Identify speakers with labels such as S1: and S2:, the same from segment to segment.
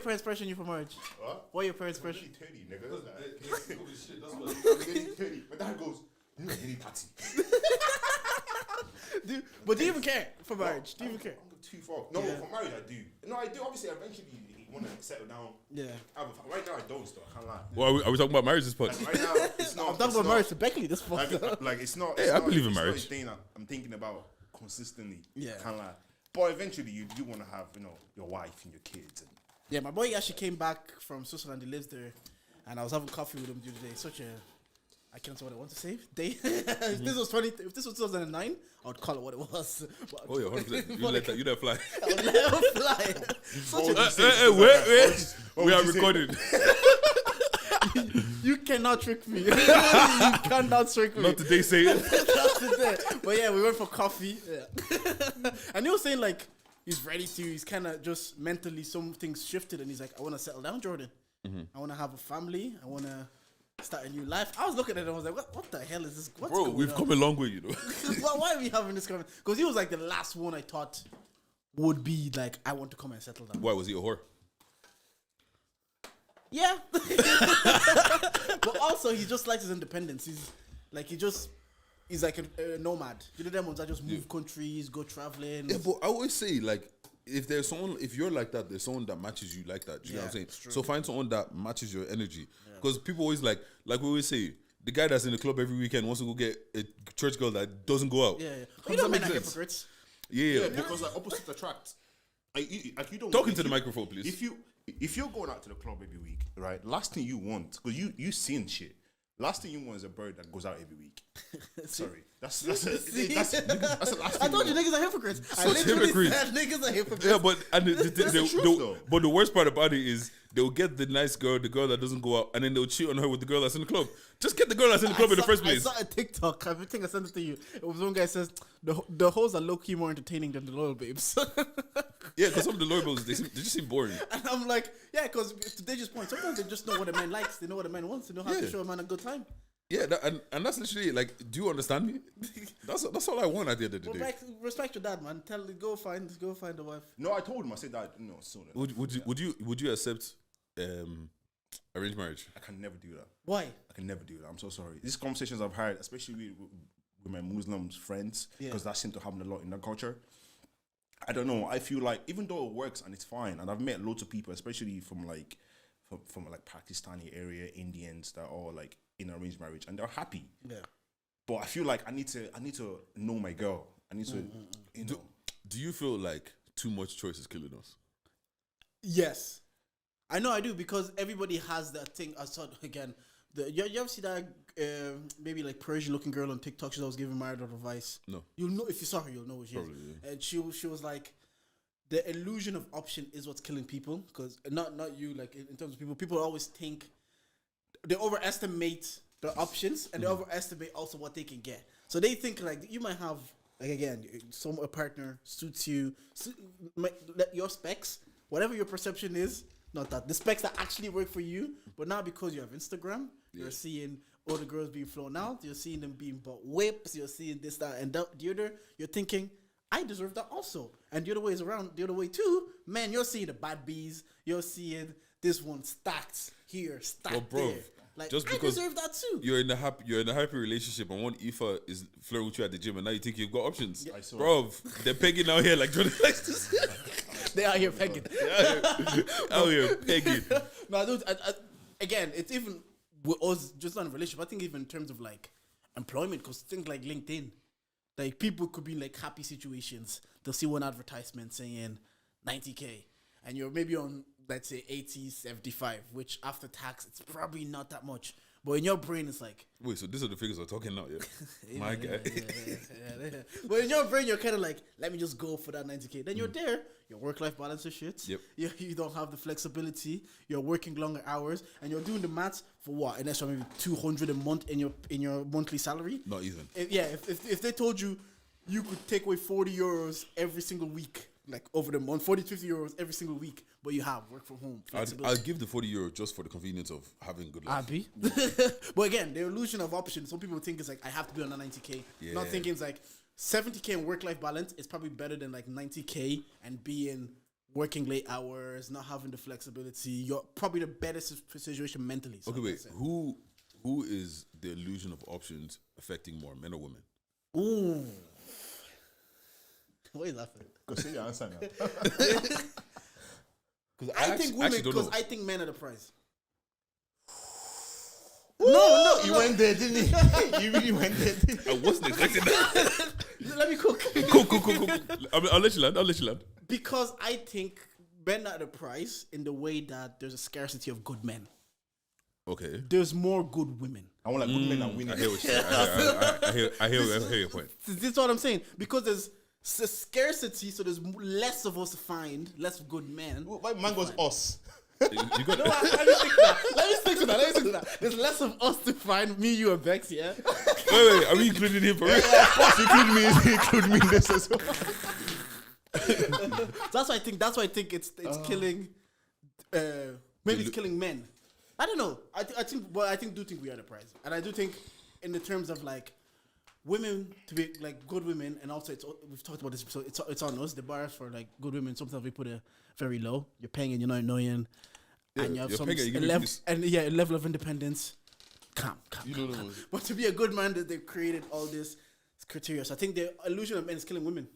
S1: parents pressuring you for marriage?
S2: What?
S1: What are your parents
S2: I'm
S1: pressuring?
S2: nearly 30, nigga.
S3: That's
S2: I'm
S3: what.
S2: nearly 30. My dad goes, you're nearly 30.
S1: But do you even care for marriage? Do you even care?
S2: I'm too far. No, for marriage I do. No, I do. Obviously, eventually you want to settle down.
S1: Yeah.
S2: Right now I don't. Still, I can't lie.
S4: Well, are we talking about marriage this pod?
S2: Like, right now it's not.
S1: I'm talking about marriage to Beckley. This fuck.
S2: Like it's not.
S4: Hey,
S2: it's
S4: I
S2: not-
S4: believe in
S2: it's not
S4: marriage.
S2: a thing that I'm thinking about consistently.
S1: Yeah.
S2: I can't lie. But eventually you do want to have your wife and your kids. And
S1: Yeah, my boy actually came back from Switzerland. He lives there, and I was having coffee with him the other day. Such a, I can't say what I want to say. Day. If this was 2009, I would call it what it was. But
S4: Oh yeah, 100%. You let that fly.
S1: I would let him fly. Such a,
S4: Wait.
S2: What
S4: We
S2: would
S4: are
S2: you say?
S4: recorded.
S1: you cannot trick me. you cannot trick me.
S4: Not today, say it.
S1: Not today. But yeah, we went for coffee. Yeah. And he was saying like he's ready to. He's kind of just mentally some things shifted, and he's like, I want to settle down, Jordan. I want to have a family. I want to start a new life. I was looking at it and I was like, what the hell is this? What's
S4: Bro,
S1: going
S4: we've
S1: on?
S4: come a long way, you know.
S1: Why are we having this conversation? Because he was like the last one I thought would be like, I want to come and settle down.
S4: Why was he a whore?
S1: Yeah. But also, he just likes his independence. He's like a nomad. You know them ones that just move countries, go traveling.
S4: Yeah, but I always say like if you're like that, there's someone that matches you like that. Do you know what I'm saying? So find someone that matches your energy. Because people always like we always say, the guy that's in the club every weekend wants to go get a church girl that doesn't go out.
S1: Yeah.
S4: How
S1: You
S4: does
S1: know
S4: that
S1: men
S4: make
S1: are
S4: sense?
S1: hypocrites.
S4: Yeah.
S2: because like opposites attract. Like you don't
S4: Talking
S2: if
S4: to the
S2: you-
S4: microphone, please.
S2: If you're going out to the club every week, right? Last thing you want, because you seen shit. Last thing you want is a bird that goes out every week. Sorry, that's the last thing.
S1: I told you niggas are hypocrites. I
S4: Such
S1: literally
S4: hypocrites.
S1: said niggas are hypocrites.
S4: Yeah, but
S2: the truth, though.
S4: but the worst part about it is they'll get the nice girl, the girl that doesn't go out, and then they'll cheat on her with the girl that's in the club. Just get the girl that's in the club in the first place.
S1: I saw a TikTok. I think I sent it to you. It was one guy says the hoes are low key more entertaining than the loyal babes.
S4: Yeah, because some of the loyal they just seem boring.
S1: And I'm like, yeah, because to Deja's point, sometimes they just know what a man likes. They know what a man wants. They know how to show a man a good time.
S4: Yeah, and that's literally like, do you understand me? That's all I want at the end of the day.
S1: Respect your dad, man. Go find a wife.
S2: No, I told him. I said that. No, so
S4: Would you accept arranged marriage?
S2: I can never do that.
S1: Why?
S2: I can never do that. I'm so sorry. These conversations I've had, especially with my Muslim friends, because that seems to happen a lot in their culture. I don't know. I feel like even though it works and it's fine, and I've met loads of people, especially from Pakistani area, Indians that are like in arranged marriage, and they're happy.
S1: Yeah.
S2: But I feel like I need to know my girl. I need to, you know.
S4: Do you feel like too much choice is killing us?
S1: Yes. I know I do, because everybody has that thing. I saw again. You ever see that maybe like Persian looking girl on TikTok? She's always giving married advice.
S4: No.
S1: You'll know if you saw her. You'll know what she
S4: Probably,
S1: is.
S4: yeah.
S1: And she was like, the illusion of option is what's killing people. Because not you, like in terms of people always think they overestimate the options and they overestimate also what they can get. So they think like you might have like again a partner suits you, your specs, whatever your perception is. Not that the specs that actually work for you, but now because you have Instagram, you're seeing all the girls being flown out, you're seeing them being bought whips, you're seeing this, that, and the other. You're thinking, I deserve that also. And the other way is around, the other way too. Man, you're seeing the bad bees, you're seeing this one stacked here, stacked
S4: bro,
S1: there. Like,
S4: just
S1: I
S4: because
S1: deserve that too.
S4: You're in a happy relationship, and one Aoife is flirting with you at the gym, and now you think you've got options,
S2: I saw
S4: bro. They're pegging out here like Jordan likes to say.
S1: They are here pegging.
S4: Out here pegging.
S1: No, dude, again, it's even with us just not in a relationship. I think even in terms of like employment, because things like LinkedIn, like people could be in like happy situations. They'll see one advertisement saying 90K, and you're maybe on, let's say 80, 75, which after tax, it's probably not that much. But in your brain, it's like...
S4: Wait, so these are the figures we're talking now, yeah? My guy.
S1: Yeah. But in your brain, you're kind of like, let me just go for that 90K. Then you're there. Your work-life balance is shit.
S4: Yep.
S1: You don't have the flexibility. You're working longer hours. And you're doing the maths for what? An extra maybe 200 a month in your monthly salary?
S4: Not even.
S1: If they told you could take away 40 euros every single week, like over the month, 40, 50 euros every single week, but you have work from home.
S4: I'll give the 40 euro just for the convenience of having good life.
S1: Happy. But again, the illusion of options. Some people think it's like, I have to be on a 90K.
S4: Yeah.
S1: Not thinking it's like 70K in work-life balance is probably better than like 90K and being working late hours, not having the flexibility, you're probably the better situation mentally. So
S4: Okay,
S1: I'm
S4: wait.
S1: gonna say-
S4: Who is the illusion of options affecting more, men or women?
S1: Ooh. Why are you laughing?
S2: Go say your answer now.
S4: Because
S1: I think women, because I think men are the prize.
S2: No, you went there, didn't he? You really went there, didn't you?
S4: I wasn't expecting that.
S1: Let me cook.
S4: Cool. I'll let you land.
S1: Because I think men are the prize in the way that there's a scarcity of good men.
S4: Okay.
S1: There's more good women.
S2: I want like good men are winning.
S4: I hear what you're saying. I hear your point.
S1: This is what I'm saying. Because there's scarcity, so there's less of us to find, less good men.
S2: Why man goes us?
S4: You got
S1: Let me stick to that. There's less of us to find, me, you, and Bex, yeah?
S4: Wait, are we including him for real?
S2: Include me in this as well.
S1: That's why I think it's killing, maybe it's killing men. I don't know. I do think we are the prize. And I do think in the terms of like, women to be like good women, and also we've talked about this, so it's on us. The bars for like good women, sometimes we put it very low. You're paying and you're not annoying, and you have some a level of independence. Calm. But to be a good man, that they've created all this criteria. So I think the illusion of men is killing women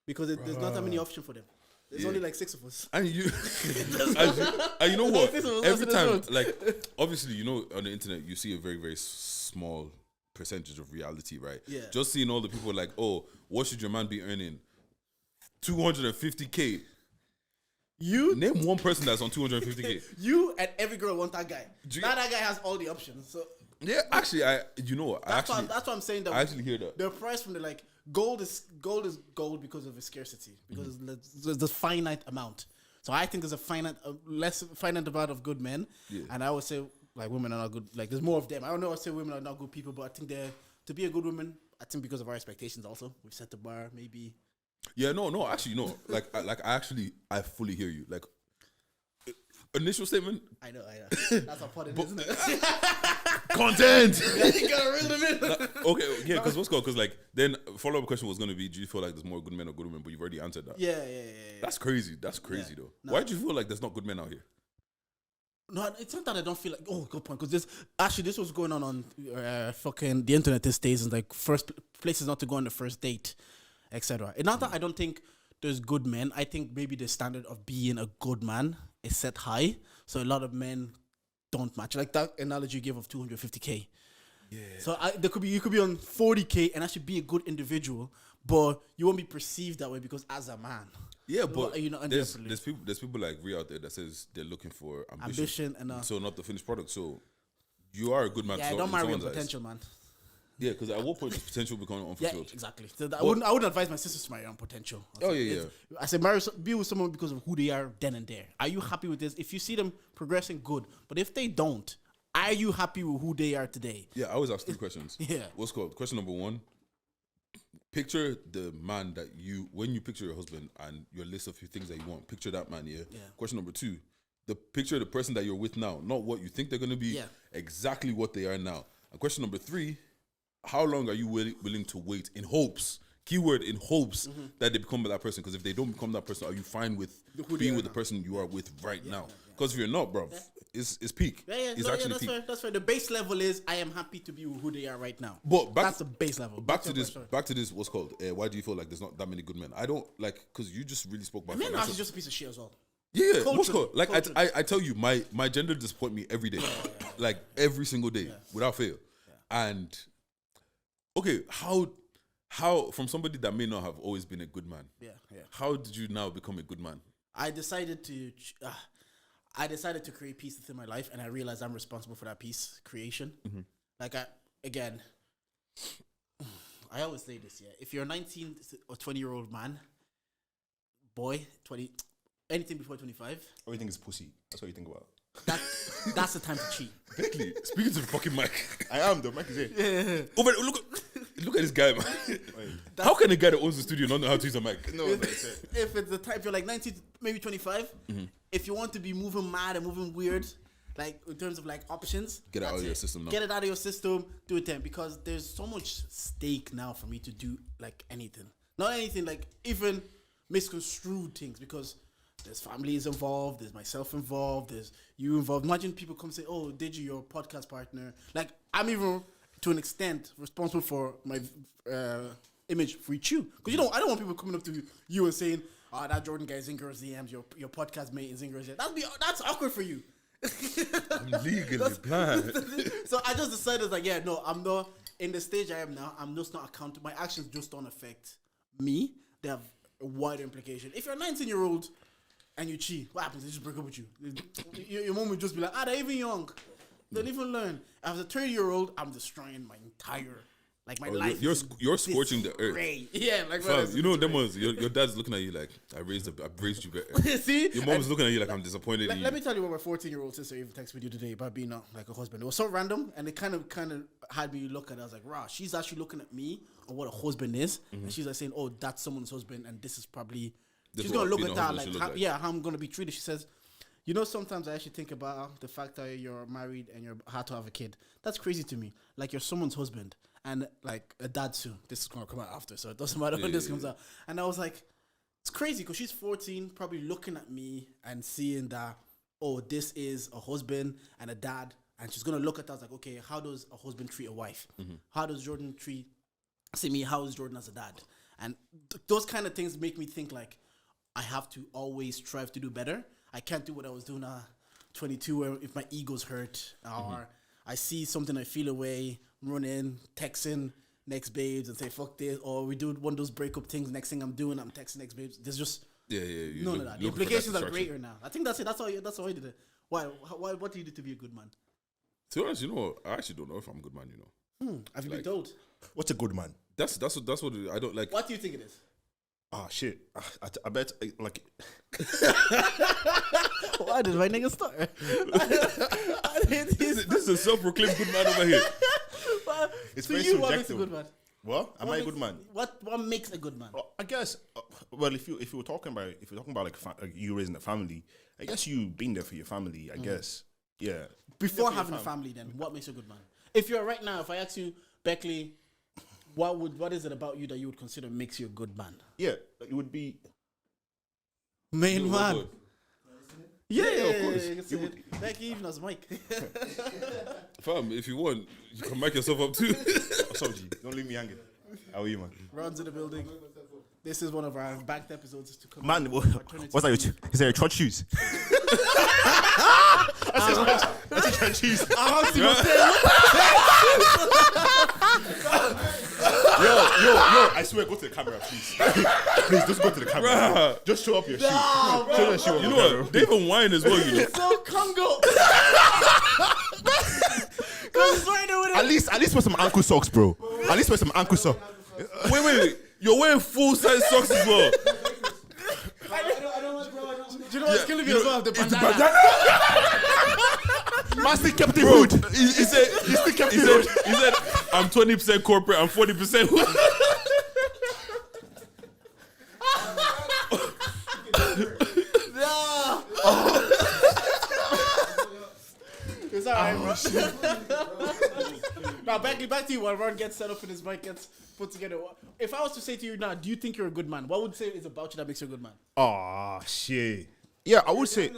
S1: because there's not that many options for them. There's only like 6 of us.
S4: And you, and you know what? Every time, like, obviously, you know, on the internet, you see a very, very small percentage of reality, right?
S1: Yeah.
S4: Just seeing all the people like, oh, what should your man be earning? 250K.
S1: You
S4: name one person that's on 250K.
S1: You and every girl want that guy. That guy has all the options. So
S4: yeah, actually,
S1: that's why I'm saying that.
S4: I actually hear that.
S1: The price from the like gold is gold because of its scarcity, because there's a finite amount. So I think there's a less finite amount of good men, and I would say like women are not good. Like there's more of them. I don't know. I say women are not good people, but I think to be a good woman, I think because of our expectations also, we've set the bar maybe.
S4: Yeah, no, actually, no. I fully hear you. Like, initial statement.
S1: I know. That's a part of it, isn't it?
S4: Content.
S1: You gotta reel them in.
S4: Okay, yeah, because what's called? Because like, then follow up question was gonna be, do you feel like there's more good men or good women? But you've already answered that.
S1: Yeah.
S4: That's crazy. That's crazy though. No. Why do you feel like there's not good men out here?
S1: No, it's not that I don't feel like. Oh, good point. Because this was going on fucking the internet these days, and like first places not to go on the first date, etc. It's not that I don't think there's good men. I think maybe the standard of being a good man is set high, so a lot of men don't match. Like that analogy you gave of 250K. Yeah. So you could be on 40K and actually be a good individual, but you won't be perceived that way because as a man.
S4: Yeah, but there's people like Rhea out there that says they're looking for ambition and so not the finished product. So you are a good man.
S1: Yeah, don't marry on potential, man.
S4: Yeah, because at what point does potential become unfulfilled?
S1: Yeah, exactly. So I wouldn't advise my sisters to marry on potential. I say be with someone because of who they are then and there. Are you happy with this? If you see them progressing, good. But if they don't, are you happy with who they are today?
S4: Yeah, I always ask 3 questions.
S1: Yeah.
S4: What's called? Question number 1. Picture the man that when you picture your husband and your list of things that you want, picture that man, yeah? Question number 2, picture the person that you're with now, not what you think they're going to be, exactly what they are now. And question number 3, how long are you willing to wait in hopes, keyword in hopes, that they become that person? Because if they don't become that person, are you fine with being with the person you are with right now? Because if you're not, bro, it's peak.
S1: That's fair. The base level is I am happy to be with who they are right now.
S4: But
S1: that's the base level.
S4: Back to this. What's called? Why do you feel like there's not that many good men? I don't like because you just really spoke about.
S1: Men are actually just a piece of shit as well.
S4: Yeah, what's called? Like I tell you, my gender disappoint me every day, like every single day without fail. And okay, how from somebody that may not have always been a good man, how did you now become a good man?
S1: I decided to create peace within my life, and I realized I'm responsible for that peace creation. Like I always say this, if you're a 19 or 20-year-old man, boy, 20, anything before 25,
S2: everything is pussy. That's what you think about.
S1: That's the time to cheat.
S4: Bentley, speaking to the fucking mic.
S2: I am, the mic is here.
S4: Oh, but look at this guy, man. How can a guy that owns the studio not know how to use a mic?
S2: No,
S1: if it's the type, you're like 19, maybe 25. If you want to be moving mad and moving weird, like in terms of like options,
S4: get it out of your system now.
S1: Get it out of your system, do it then, because there's so much stake now for me to do like anything. Not anything, like even misconstrued things, because there's families involved, there's myself involved, there's you involved. Imagine people come say, "Oh, did you your podcast partner?" Like I'm even to an extent responsible for my image for you, because I don't want people coming up to you and saying, "Oh, that Jordan guy is in girls' DMs. Your podcast mate is in girls' DMs." That's awkward for you.
S4: I'm legally blind.
S1: So I just decided like, yeah, no, I'm not in the stage I am now. I'm just not accountable. My actions just don't affect me. They have a wide implication. If you're a 19-year-old and you cheat, what happens? They just break up with you. Your mom would just be like, they're even young. They'll even learn. As a 30-year-old, I'm destroying my entire my life.
S4: You're scorching the earth.
S1: Yeah, like
S4: Fam, you know them ones. Your dad's looking at you like I raised you better.
S1: See,
S4: Your mom's looking at you like I'm disappointed in you.
S1: Let me tell you what my 14-year-old sister even texted me today about being like a husband. It was so random, and it kind of had me look at it. I was like, "Rah, she's actually looking at me on what a husband is," and she's like saying, "Oh, that's someone's husband, and this is probably." She's gonna look at that like, how I'm gonna be treated. She says, sometimes I actually think about the fact that you're married and you're had to have a kid. That's crazy to me. Like you're someone's husband and like a dad soon. This is gonna come out after, so it doesn't matter when this comes out. And I was like, it's crazy because she's 14, probably looking at me and seeing that, oh, this is a husband and a dad, and she's gonna look at us like, okay, how does a husband treat a wife? How does Jordan see me? How is Jordan as a dad? And those kind of things make me think like I have to always strive to do better. I can't do what I was doing at 22 where if my ego's hurt or I see something, I feel away, run in, texting next babes and say, fuck this. Or we do one of those breakup things. Next thing I'm doing, I'm texting next babes. There's just none of that. The implications are greater now. I think that's it. That's how I did it. Why? What do you do to be a good man?
S4: To be honest, I actually don't know if I'm a good man,
S1: Have you been told?
S2: What's a good man?
S4: That's what I don't like.
S1: What do you think it is?
S2: Shit. I bet like.
S1: Why did my nigga start?
S4: This is a self-proclaimed good man over here.
S2: It's
S1: to
S2: very
S1: you,
S2: subjective.
S1: what makes a good man?
S2: What? Am I a good man?
S1: What makes a good man?
S2: I guess. Well, if you were talking about like you raising a family, I guess you being there for your family. I guess. Yeah.
S1: Before having a family, then what makes you a good man? If you're right now, if I ask you, Beckley, what is it about you that you would consider makes you a good man?
S2: Yeah, it would be
S1: main man. Yeah,
S4: of course.
S1: Becky even has mic.
S4: Fam, if you want, you can mic yourself up too.
S2: Sorry, don't leave me hanging. How are you, man?
S1: Runs in the building. This is one of our backed episodes to come.
S2: Man, what's that? Is there church shoes? That's church shoes. Yo, I swear, go to the camera, please. Please, just go to the camera. Just show up your shoe. Show your shoe.
S4: You know what? They even whine as well,
S1: So Congo.
S2: At least wear some ankle socks, bro. At least wear some ankle socks.
S4: Wait. You're wearing full-size socks as well.
S1: Do you know what's killing me as well? The bandana.
S2: Man still kept it hood.
S4: He said, I'm 20% corporate, I'm 40% hood.
S1: It's alright, bro. Now, back to you. While Ron gets set up and his mic gets put together. If I was to say to you now, do you think you're a good man? What would you say is about you that makes you a good man?
S2: Oh, shit. Yeah, I would say.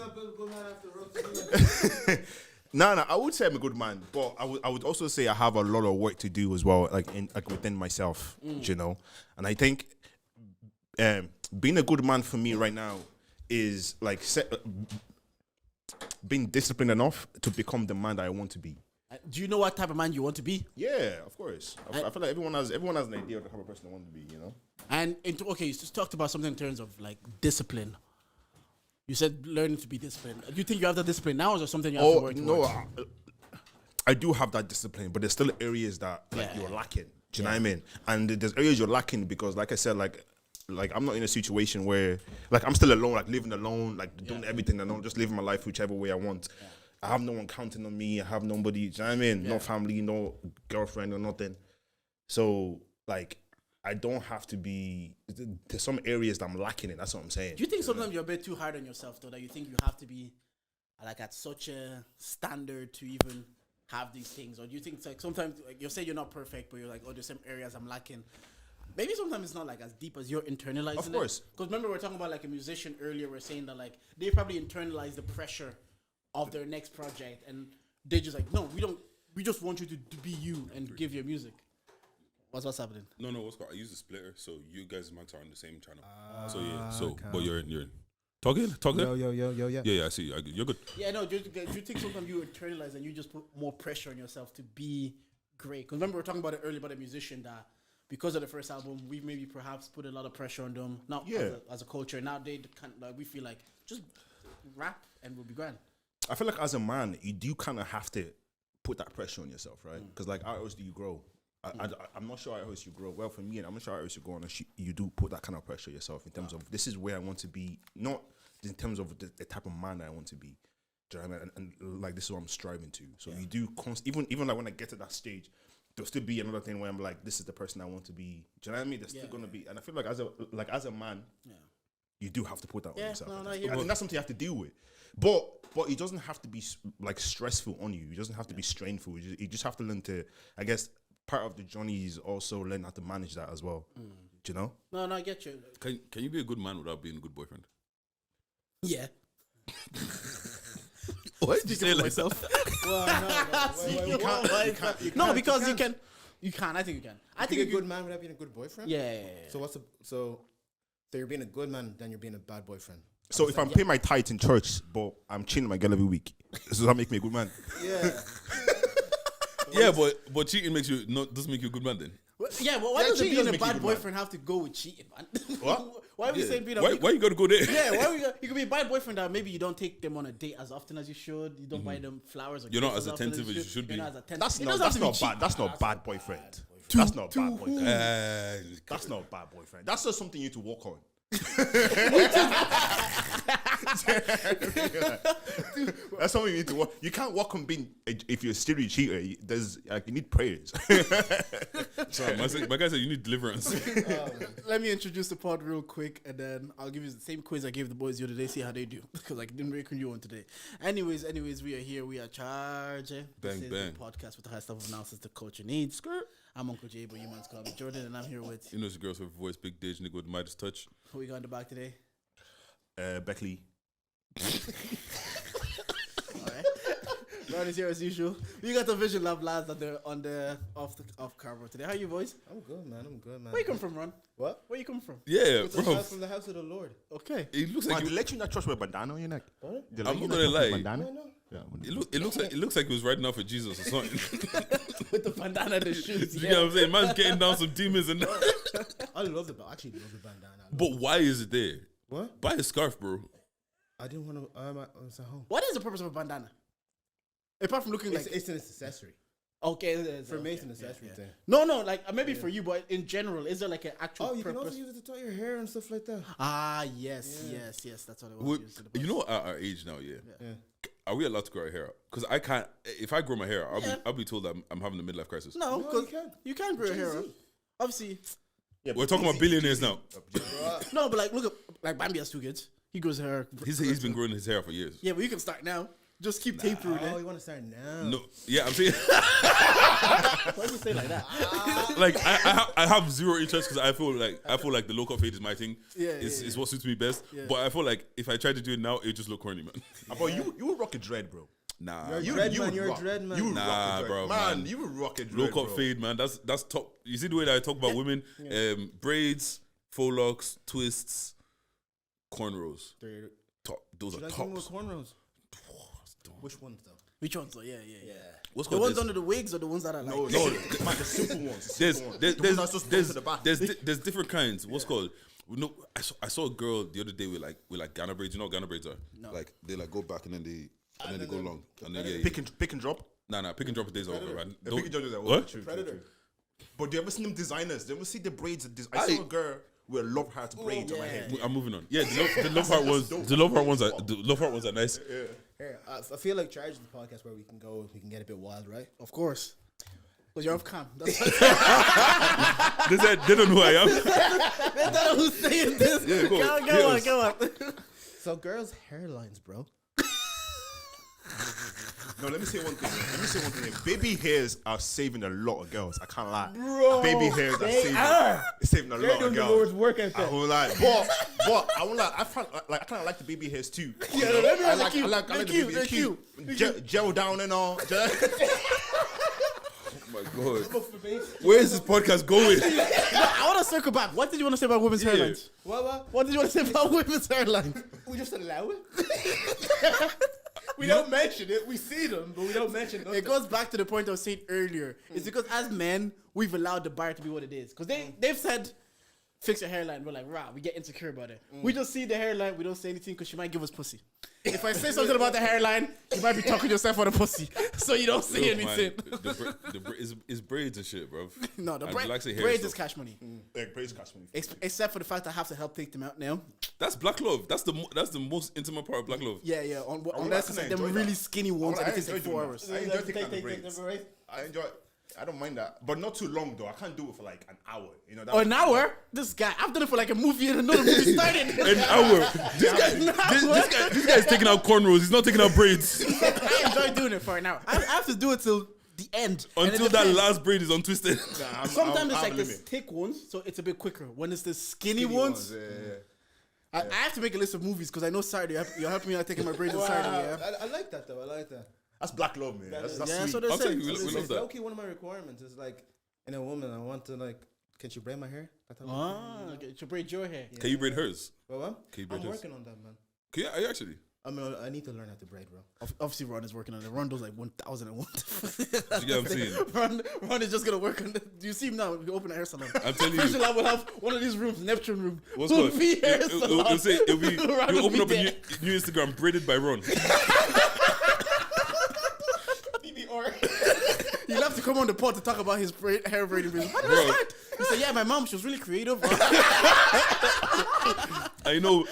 S2: No, I would say I'm a good man, but I would also say I have a lot of work to do as well, like within myself, And I think being a good man for me right now is like being disciplined enough to become the man that I want to be.
S1: Do you know what type of man you want to be?
S2: Yeah, of course. I feel like everyone has an idea of the type of person they want to be,
S1: And you just talked about something in terms of like discipline. You said learning to be disciplined. Do you think you have that discipline now, or is there something you have to work towards?
S2: No, I do have that discipline, but there's still areas that you're lacking. Do you know what I mean? And there's areas you're lacking because, like I said, like I'm not in a situation where like I'm still alone, like living alone, like doing everything alone, just living my life whichever way I want. Yeah. I have no one counting on me. I have nobody. Do you know what I mean? Yeah. No family, no girlfriend or nothing. So like, I don't have to be. There's some areas that I'm lacking in. That's what I'm saying.
S1: Do you think sometimes you're a bit too hard on yourself, though? That you think you have to be like at such a standard to even have these things, or do you think it's like sometimes like you say you're not perfect, but you're like, oh, there's some areas I'm lacking. maybe sometimes it's not like as deep as you're internalizing.
S2: Of course.
S1: Because remember we were talking about like a musician earlier. We're saying that like they probably internalize the pressure of their next project, and they just like, no, we don't. We just want you to be you and give your music. What's happening?
S4: No, what's called? I use the splitter, so you guys mics are on the same channel. So yeah, so but you're in. Talk there.
S3: Yo.
S4: Yeah, I see you. You're good.
S1: Yeah, no. Do you think sometimes you internalize and you just put more pressure on yourself to be great? Because remember we were talking about it earlier about a musician that because of the first album, we maybe perhaps put a lot of pressure on them. Now, as a culture, now they kind of, like, we feel like just rap and we'll be grand.
S2: I feel like as a man, you do kind of have to put that pressure on yourself, right? Because like artists, you grow. I'm not sure artists you grow. Well, for me, I'm not sure artists you grow on. You do put that kind of pressure yourself in terms of this is where I want to be, not in terms of the type of man that I want to be. Do you know what I mean? And like this is what I'm striving to. So you do even like when I get to that stage, there'll still be another thing where I'm like, this is the person I want to be. Do you know what I mean? There's still gonna be, and I feel like as a man, you do have to put that on yourself. And that's something you have to deal with. But it doesn't have to be like stressful on you. It doesn't have to be strainful. You just have to learn to, I guess, part of the journey is also learn how to manage that as well. Do you know?
S1: No, I get you.
S4: Can you be a good man without being a good boyfriend?
S1: Yeah.
S4: Why did you say it like myself?
S1: You can't. No, because you can. You can. I think you can. I think
S3: you're a good man without being a good boyfriend.
S1: Yeah.
S3: So you're being a good man, then you're being a bad boyfriend.
S2: So if I'm paying my tithe in church, but I'm cheating my girl every week, does that make me a good man?
S3: Yeah.
S4: Yeah, but cheating doesn't make you a good man then.
S1: Well, why does being a bad boyfriend have to go with cheating, man?
S2: What?
S1: Why are we saying being a
S4: why you gotta go there?
S1: Yeah, you could be a bad boyfriend that maybe you don't take them on a date as often as you should. You don't buy them flowers. Or
S4: You're not
S1: gifts
S4: as attentive as you should be.
S1: You're not as attentive.
S2: That's not bad. That's not bad boyfriend. That's not bad boyfriend. That's not bad boyfriend. That's just something you need to work on. That's something you need to work. You can't work on being if you're a serial cheater. There's like you need prayers.
S4: Sorry, my guy said you need deliverance.
S1: Let me introduce the pod real quick, and then I'll give you the same quiz I gave the boys the other day. See how they do, because I didn't reckon you on today. Anyways, we are here. We are charging.
S4: Bang,
S1: this is
S4: bang.
S1: The podcast with the high stuff of analysis the culture needs. Skirt. I'm Uncle Jay, but you man's call me Jordan, and I'm here with.
S4: You know, the girls with voice, big Dage, nigga with Midas touch.
S1: Who we got in the back today?
S2: Beckley.
S1: Alright. Ron is here as usual. We got the Vision Lab lads that they're on the off camera today. How are you boys?
S3: I'm good, man.
S1: Where you come from, Ron?
S3: What?
S1: Where you come from?
S4: Yeah, bro.
S3: From the house of the Lord.
S1: Okay.
S4: It looks
S2: Like
S4: like
S2: they let you in that church with a bandana on your neck.
S3: What?
S2: They
S4: I'm
S2: let you
S4: not
S2: in that
S4: gonna
S2: church with
S4: lie.
S2: a bandana?
S3: No.
S2: Yeah.
S4: it looks like he was riding out for Jesus or something.
S1: With the bandana and the shoes.
S4: You know what I'm saying? Man's getting down some demons and
S3: I love the actually love the bandana.
S4: But why is it there?
S3: What?
S4: Buy a scarf, bro.
S3: I didn't want to. I was at home.
S1: What is the purpose of a bandana? Apart from looking like
S3: It's an accessory.
S1: okay,
S3: For me, it's an accessory thing.
S1: No, like maybe for you, but in general, is there like an actual
S3: Oh, you
S1: purpose?
S3: can also use it to tie your hair and stuff like that.
S1: Ah, yes, that's what it was.
S4: You know, at our age now, yeah. Are we allowed to grow our hair out? Because I can't. If I grow my hair, I'll be told that I'm having a midlife crisis.
S1: No, because you can grow your hair.
S3: Jay-Z.
S1: Out. Obviously,
S2: Yeah,
S4: We're talking about billionaires now.
S1: no, but like look at like Bambi has 2 kids. He grows hair.
S4: He's been growing his hair for years.
S1: Yeah, but you can start now. Just keep tapering
S3: Oh,
S1: it.
S3: you want to start now?
S4: No, yeah, I'm saying
S1: Why do you say like that?
S4: like I have zero interest because I feel like the low cut fade is my thing. It's what suits me best.
S1: Yeah.
S4: But I feel like if I try to do it now, it just look corny, man.
S2: But you would rock a dread, bro.
S4: Nah,
S3: You're a dread man.
S2: You would
S4: Nah,
S2: rock a dread.
S4: bro,
S2: Man,
S4: man.
S2: you would rock a dread,
S4: low cut
S2: bro.
S4: fade, man. That's top. You see the way that I talk about women? Braids, faux locks, twists, cornrows. Top. Those
S3: Should
S4: are
S3: I come with
S4: tops.
S3: cornrows? Which ones though?
S1: Which ones though? Yeah.
S4: What's
S1: The
S4: called
S1: ones
S4: this?
S1: under the wigs or the ones that are like?
S2: No, man, the simple ones.
S4: There's different kinds. What's called? No, I saw a girl the other day with like Ghana braids. You know what Ghana braids are?
S1: No.
S4: Like they like go back and then they go long and then
S2: Pick and drop.
S4: Nah, pick and drop days are over, man.
S2: Pick and drop is like,
S4: What?
S2: True.
S3: Predator.
S2: But do you ever see them designers? Do you ever see the braids? I saw a girl with a love heart braids on my head.
S4: I'm moving on. Yeah, the love heart ones. The love heart ones are nice.
S3: Here, I feel like Charge is the podcast where we can get a bit wild, right?
S1: Of course. Because you're off cam. That's
S4: They don't know who I am.
S1: what who's saying this.
S4: Yeah,
S1: Go on.
S3: So girls' hairlines, bro.
S2: No, let me say one thing. Here. Baby hairs are saving a lot of girls. I can't lie.
S3: Bro,
S2: Baby hairs are
S3: they
S2: saving,
S3: are.
S2: saving a
S3: They're
S2: lot of
S3: doing the
S2: girls.
S3: Lord's work out
S2: I
S3: there.
S2: won't lie. But I won't lie. I kind of like the baby hairs too.
S1: Yeah,
S2: You know?
S1: they're
S2: I like
S1: cute.
S2: the
S1: They're
S2: baby
S1: cute.
S2: hairs.
S1: They're cute.
S2: Gel down and all.
S4: Oh my god. Where is this podcast going?
S1: I want to circle back. What did you want to say about women's hairlines? What did you want to say about women's hairlines?
S3: We just allow it. We don't mention it. We see them, but we don't mention
S1: It goes back to the point I was saying earlier. It's because as men, we've allowed the bar to be what it is. Because they've said, fix your hairline. We're like, rah, we get insecure about it. We just see the hairline. We don't say anything because she might give us pussy. If I say something about the hairline, you might be talking yourself on a pussy. So you don't say
S4: Look,
S1: anything.
S4: It's braids and shit, bro.
S1: No, the
S4: And
S1: braids
S4: relaxing hair
S1: is
S4: stuff.
S1: cash money.
S2: Like praise cash money.
S1: Except for the fact I have to help take them out now.
S4: That's black love. That's the most intimate part of black love.
S1: Yeah. Unless it's like them
S2: enjoy
S1: really
S2: that.
S1: skinny ones
S2: I
S1: and it takes like
S2: enjoy
S1: 4
S2: doing
S1: hours.
S2: that. I enjoy taking out the
S3: take
S2: braids.
S3: the braids.
S2: I enjoy it. I don't mind that, but not too long though. I can't do it for like an hour. You know.
S1: Oh, an hour? This guy, I've done it for like a movie and another movie started.
S4: An hour. This guy is taking out cornrows. He's not taking out braids
S1: I enjoy doing it for an hour. I have to do it till the end. And it
S4: until that
S1: depends.
S4: last braid is untwisted.
S1: Sometimes it's
S2: I'm
S1: like the
S2: limit.
S1: thick ones, so it's a bit quicker. When it's the skinny ones, I have to make a list of movies because I know Saturday you're helping me out taking my braids on Saturday. Yeah.
S3: I like that though. I like that.
S2: That's black love, man. That's
S1: Yeah,
S2: sweet.
S1: so they're
S4: I'll tell
S1: saying.
S4: you, we love
S3: It's
S4: that.
S3: low-key one of my requirements is like, in a woman, I want to like, can she braid my hair?
S1: Okay, to braid your hair.
S4: Can you braid hers?
S3: What?
S4: Can you braid
S3: I'm
S4: hers?
S3: working on that, man.
S4: Can you, are you actually?
S3: I mean, I need to learn how to braid, bro.
S1: Obviously, Ron is working on it. Ron does like 1,001.
S4: You get what I'm saying?
S1: Ron is just gonna work on it. Do you see him now? We open a hair salon.
S4: I'm telling you.
S1: Eventually, I will have one of these rooms, Neptune room.
S4: What's
S1: will
S4: good?
S1: be hair salon.
S4: It'll say it'll be.
S1: Ron
S4: You
S1: will
S4: open
S1: be
S4: up a
S1: there.
S4: new Instagram braided by Ron.
S1: He'll have to come on the pod to talk about his hair braiding business. How did
S4: Bro.
S1: I start? He said, "Yeah, my mom, she was really creative."
S4: I know.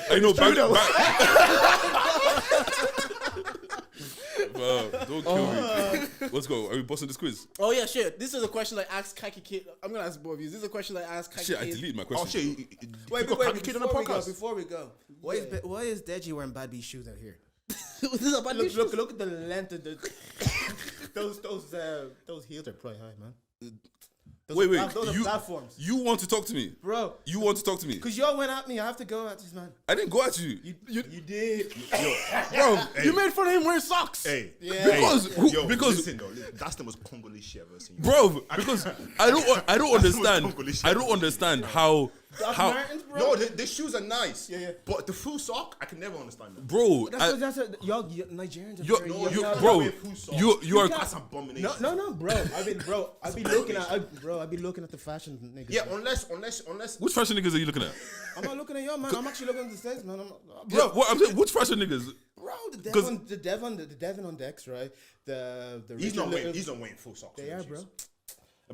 S4: Bro, don't kill me. Let's go. Are we busting this quiz?
S1: Oh yeah, shit. This is a question I asked Kaki Kid. I'm gonna ask both of you. This is a question I asked Kaki
S4: Shit, I
S1: Kid.
S4: deleted my
S2: Oh
S4: question.
S2: shit!
S3: Wait,
S2: Kid on the podcast.
S3: Before we go, why is Deji wearing bad B shoes out here?
S1: This is about
S3: Look at the length of the those heels are probably high, man. Those are platforms,
S4: You want to talk to me,
S3: bro.
S4: You want to talk to me?
S3: Because y'all went at me, I have to go at this man.
S4: I didn't go at you.
S3: You did.
S4: Bro,
S1: You made fun of him wearing socks.
S2: Hey,
S4: Because-
S2: listen though, that's the most Congolese shit I've ever seen.
S4: bro, because I don't understand how
S3: Martens, bro.
S2: No, the shoes are nice.
S3: Yeah.
S2: But the full sock, I can never understand that.
S4: bro,
S3: That's y'all Nigerians. Are
S4: you
S3: very
S4: you
S3: young.
S4: bro,
S2: wear full socks.
S4: you are
S2: That's abomination.
S3: No, bro. I've been looking at the fashion niggas.
S2: Yeah, unless.
S4: which fashion niggas are you looking at?
S3: I'm not looking at y'all, man. I'm actually looking at the States, man.
S4: Bro, what I'm saying, which fashion niggas?
S3: Bro, the Devon on decks, right? The
S2: He's not
S3: Richard
S2: wearing.
S3: Little-
S2: He's not wearing full socks.
S3: They
S2: in
S3: are,
S2: them
S3: bro.
S2: shoes.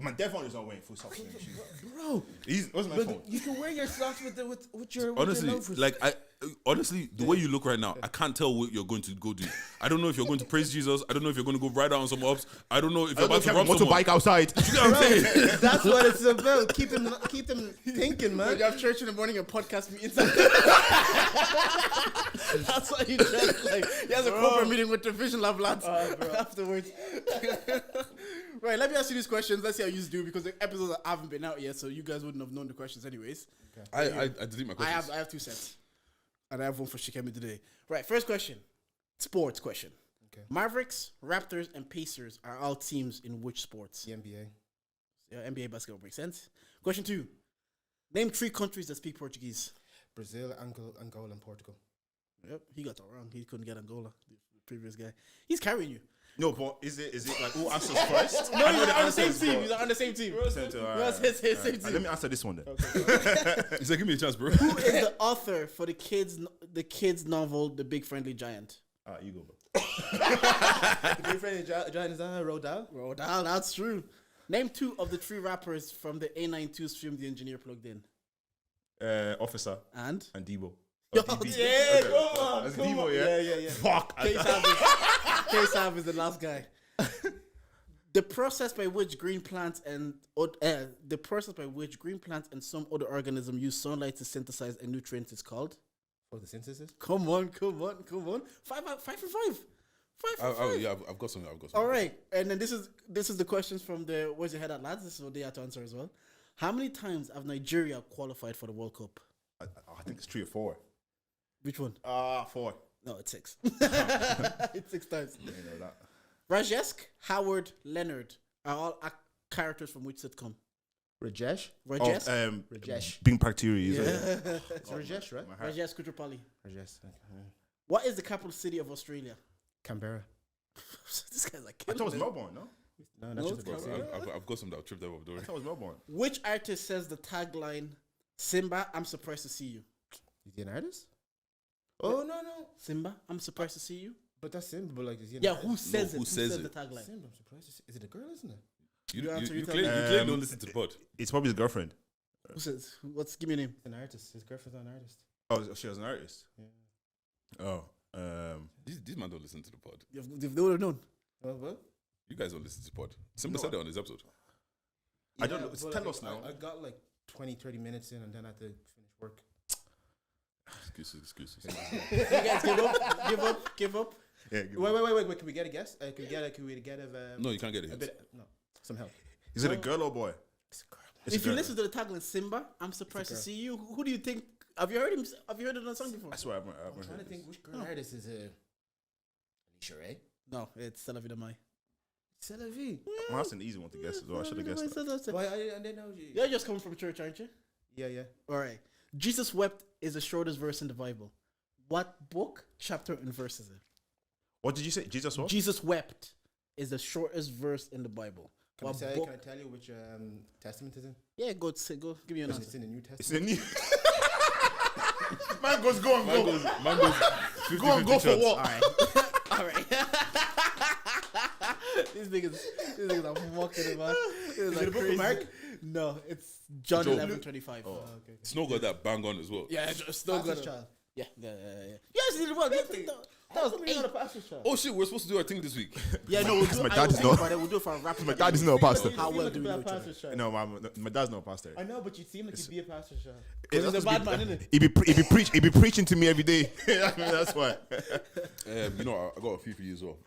S2: My Devon is not wearing full socks. In them shoes.
S3: Bro,
S2: What's my
S3: but
S2: phone?
S3: you can wear your socks with your
S4: Honestly,
S3: with your loafers.
S4: like the way you look right now, I can't tell what you're going to go do. I don't know if you're going to praise Jesus. I don't know if you're going to go ride out on some ups. I don't know if you're about to rob someone.
S2: outside.
S4: You know what I'm saying?
S3: That's what it's about. Keep them thinking, man.
S1: You have church in the morning and podcast meetings. That's what he does. Like he has a corporate meeting with the Vision Lab lads afterwards. Right, let me ask you these questions. Let's see how you do because the episodes haven't been out yet, so you guys wouldn't have known the questions anyways.
S4: I delete my questions.
S1: I have 2 sets, and I have one for Shikemi today. Right, first question, sports question.
S3: Okay.
S1: Mavericks, Raptors, and Pacers are all teams in which sports?
S3: The NBA.
S1: Yeah, NBA basketball makes sense. Question 2, name 3 countries that speak Portuguese.
S3: Brazil, Angola, and Portugal.
S1: Yep, he got that wrong. He couldn't get Angola, the previous guy. He's carrying you.
S2: No, but is it like who answers first?
S1: No,
S2: I
S1: he's
S2: know the
S1: on the same
S2: answers,
S1: team.
S2: but-
S1: He's on the same team.
S2: Center,
S1: Yes, his same team.
S2: Let me answer this one then.
S4: He said, "Give me a chance, bro."
S1: Who is the author for the kids novel The Big Friendly Giant?
S2: You go, bro.
S3: The big friend Giant is on Rodal.
S1: Bro, that's true. Name 2 of the 3 rappers from the A92 stream The Engineer plugged in.
S2: Officer
S1: And?
S2: and Debo.
S1: Yo,
S2: DB.
S1: yeah,
S2: Okay.
S1: come on,
S2: That's
S1: come
S2: Debo,
S1: on.
S2: yeah? Fuck.
S1: K-Sav is the last guy. The process by which green plants and some other organism use sunlight to synthesize a nutrient is called.
S3: For the synthesis.
S1: Come on. 5 for 5.
S4: I've got something.
S1: All right, and then this is the questions from the Where's Your Head at, lads? This is what they had to answer as well. How many times have Nigeria qualified for the World Cup?
S2: I think it's 3 or 4.
S1: Which one?
S2: 4.
S1: No, it's 6. It's 6 times.
S2: You know that.
S1: Rajesh, Howard, Leonard are all characters from which sitcom?
S3: Rajesh?
S1: Rajesh?
S3: Rajesh.
S2: Being Bacteria, is it?
S3: It's Rajesh, right?
S1: Rajesh Kutrapali.
S3: Rajesh. Okay.
S1: What is the capital city of Australia?
S3: Canberra.
S1: This guy's like
S2: I thought it was
S1: killing it.
S2: Melbourne, no?
S3: No,
S1: No,
S3: that's just
S1: it's
S4: I've got some that tripped them up. Don't
S2: I
S4: worry.
S2: thought it was Melbourne.
S1: Which artist says the tagline, Simba, I'm surprised to see you?
S3: Is he an artist? Oh, no.
S1: Simba, I'm surprised to see you?
S3: But that's him. But like, is he an
S1: Yeah,
S3: artist?
S1: who says it?
S4: who says
S1: the
S4: it?
S1: tagline?
S3: Simba, I'm surprised. Is it a girl, isn't it?
S1: You answer, you tell
S4: claim
S1: me.
S4: you claim don't listen to the pod.
S2: It's probably his girlfriend.
S1: Who says? Give me a name.
S3: He's an artist. His girlfriend's an artist.
S2: Oh, she was an artist.
S3: Yeah.
S2: Oh,
S4: These man don't listen to the pod.
S1: They would have known.
S3: What?
S4: You guys don't listen to the pod. Simba said it on his episode.
S2: I don't know. It's
S3: but,
S2: 10
S3: like,
S2: us now.
S3: I got like 20, 30 minutes in and then I had to finish work.
S4: Excuses.
S1: You guys give up.
S2: Yeah,
S3: Wait. Can we get a guess? Can we get a
S4: No, you can't get
S3: a
S4: it.
S3: bit? No, some help.
S2: Is it a girl or boy?
S3: It's a girl.
S2: It's
S1: If
S2: a
S1: you
S2: girl.
S1: listen to the tagline, Simba, I'm surprised to
S3: girl.
S1: see you. Who do you think? Have you heard him? Have you heard it on a song before?
S2: I swear, I've
S3: I'm
S2: heard
S3: trying to
S2: this.
S3: think which girl artist is Alicia Ray.
S1: No, it's C'est la vie de Mai.
S3: C'est la vie.
S2: Well, that's an easy one to guess as well. I should have guessed that.
S3: Why? I didn't know you.
S1: You're just coming from church, aren't you?
S3: Yeah.
S1: All right. Jesus wept is the shortest verse in the Bible. What book, chapter, and verse is it?
S2: What did you say? Jesus what?
S1: Jesus wept is the shortest verse in the Bible.
S3: Can
S1: What
S3: I
S1: book?
S3: tell you which testament is in?
S1: Yeah, go. Give me an
S3: Because
S1: answer.
S3: it's in the New
S2: It's
S3: Testament.
S2: a new. Man goes, go on, go.
S4: Man goes 50,
S2: Go on, go for
S1: All
S2: what?
S1: right. All right. These niggas are fucking it, man. Is
S3: it the book of Mark?
S1: No, it's John
S4: Job.
S1: 11:25.
S3: Oh, okay.
S4: Snow got that bang on as well.
S1: Yeah, it's still
S3: Pastor's
S1: good.
S3: child.
S1: Yeah. Yes, it was. That was
S3: You're not a
S1: 8.
S3: pastor's child.
S4: Oh shit, we're supposed to do our thing this week.
S1: Yeah, no, we'll do.
S2: my
S1: I
S2: dad
S1: will
S2: is
S1: think
S2: not-
S1: about it. We'll do it for a rap.
S2: My dad is not a pastor.
S1: How well do we know each other?
S3: pastor's child?
S2: No, my dad's not a pastor.
S3: I know, but you seem like you'd be a pastor's child.
S1: He's a bad man, isn't
S2: He be preaching to me every day. That's why.
S4: You know, I got a few for you as well.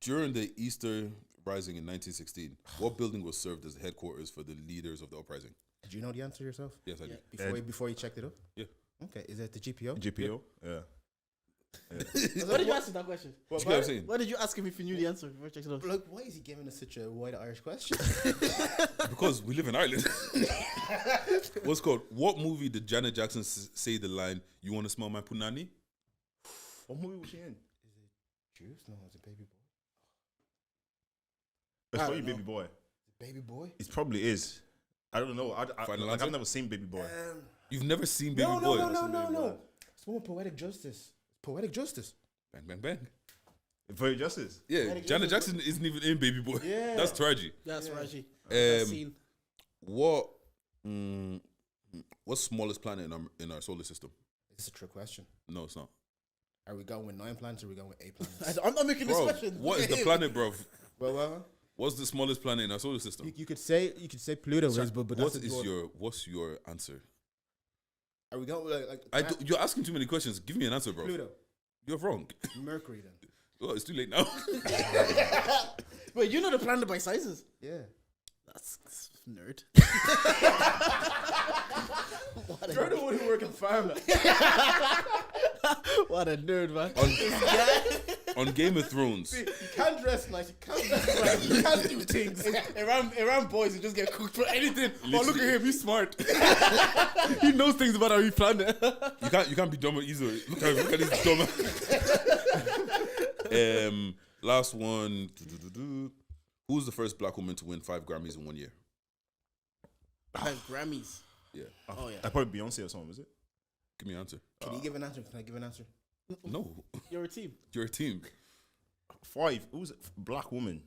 S4: During the Easter Rising in 1916, what building was served as the headquarters for the leaders of the uprising?
S3: Did you know the answer yourself?
S4: Yes, I
S1: Yeah.
S4: did.
S3: Before you checked it up?
S4: Yeah.
S3: Okay, is it the GPO?
S2: GPO. Yeah.
S1: What did you ask him that question?
S4: You get what I'm saying?
S1: Why did you ask him if he knew the answer before I checked it out?
S3: Like, why is he giving us such a white Irish question?
S4: Because we live in Ireland. What's called? What movie did Janet Jackson say the line, "You want to smell my punani"?
S2: What movie was she in?
S3: Juice? No, it's a baby boy.
S2: It's
S1: I
S2: probably
S1: don't know.
S2: Baby Boy.
S3: Baby boy?
S2: It probably is. I don't know.
S4: Final
S2: Like,
S4: answer?
S2: I've never seen Baby Boy.
S4: You've never seen Baby
S3: No.
S4: Boy?
S3: It's more poetic justice. Poetic justice.
S4: Bang, bang, bang.
S2: For your justice.
S4: Yeah,
S1: Poetic
S4: Janet
S1: Justice.
S4: Jackson isn't even in Baby Boy.
S3: Yeah.
S4: That's tragic.
S1: That's Raji. That
S4: Um,
S1: scene.
S4: What's smallest planet in our solar system?
S3: It's a trick question.
S4: No, it's not.
S3: Are we going with 9 planets or are we going with 8 planets?
S1: I'm not making this
S4: Bro,
S1: question.
S4: what is the planet, bro?
S3: well,
S4: What's the smallest planet in our solar system?
S3: you could say Pluto is, but
S4: What
S3: that's
S4: is what's your answer?
S3: Are we going with like
S4: You're asking too many questions. Give me an answer, bro.
S3: Pluto,
S4: You're wrong.
S3: Mercury then?
S4: Well, it's too late now.
S1: Wait, you know the planet by sizes?
S3: Yeah.
S1: That's nerd.
S3: You're the one who work in pharma.
S1: What a nerd, man.
S4: On Game of Thrones,
S3: You can't dress nice. You can't dress right. You can't do things.
S1: Around boys, you just get cooked for anything. Oh, look at him, he's smart. He knows things about how you plan it.
S4: you can't be dumber easily. Look at this dumber. Last one. Who's the first black woman to win 5 Grammys in 1 year?
S1: 5 Grammys.
S4: Yeah.
S1: Oh, yeah.
S2: Probably Beyonce or something, is it?
S4: Give me an answer.
S3: Can you give an answer? Can I give an answer?
S4: No,
S1: You're a team.
S4: you're a team.
S2: 5. Who's it? Black woman?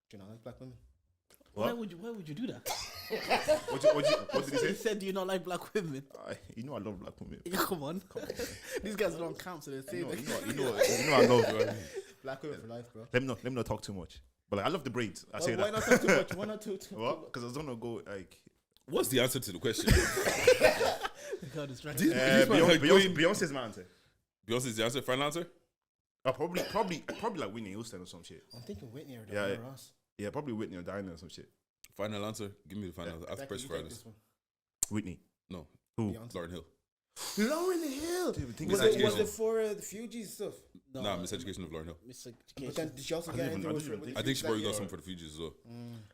S3: Do you not like black women?
S1: Why would you do that?
S2: What did he
S1: He
S2: say?
S1: said, "Do you not like black women?"
S2: You know I love black women.
S1: Yeah, come on. These guys don't count, so they say that.
S2: You know I love.
S3: Black women for life, bro.
S2: Let me not talk too much. But like, I love the braids. I say
S3: Why
S2: that.
S3: not talk too much? Why not too
S2: What? Because I was gonna go like.
S4: What's the answer to the question?
S1: God, it's right.
S4: This man like going-
S2: Beyonce's my answer.
S4: Beyonce's the answer. Final answer.
S2: Probably like Whitney Houston or some shit.
S3: I'm thinking Whitney or
S2: Yeah,
S3: Diana
S2: yeah.
S3: Ross.
S2: Yeah, probably Whitney or Diana or some shit.
S4: Final answer. Give me the final answer. I have to
S3: Becky,
S4: press
S3: you
S4: for
S3: take
S4: this.
S3: this one.
S2: Whitney.
S4: No,
S2: Who?
S3: Beyonce.
S4: Lauren Hill.
S3: Lauren Hill.
S2: think
S3: Was
S4: it's
S3: it, was
S4: educational.
S3: it for the Fugees stuff?
S4: Nah, Miseducation of Lauren Hill.
S3: But then did she also
S2: I
S3: get
S2: didn't
S3: into
S2: even-
S3: it
S2: I didn't
S3: with
S2: even
S3: the
S4: I think she
S3: Fugees
S4: probably
S3: that
S4: got
S3: year?
S4: some for the Fugees as well.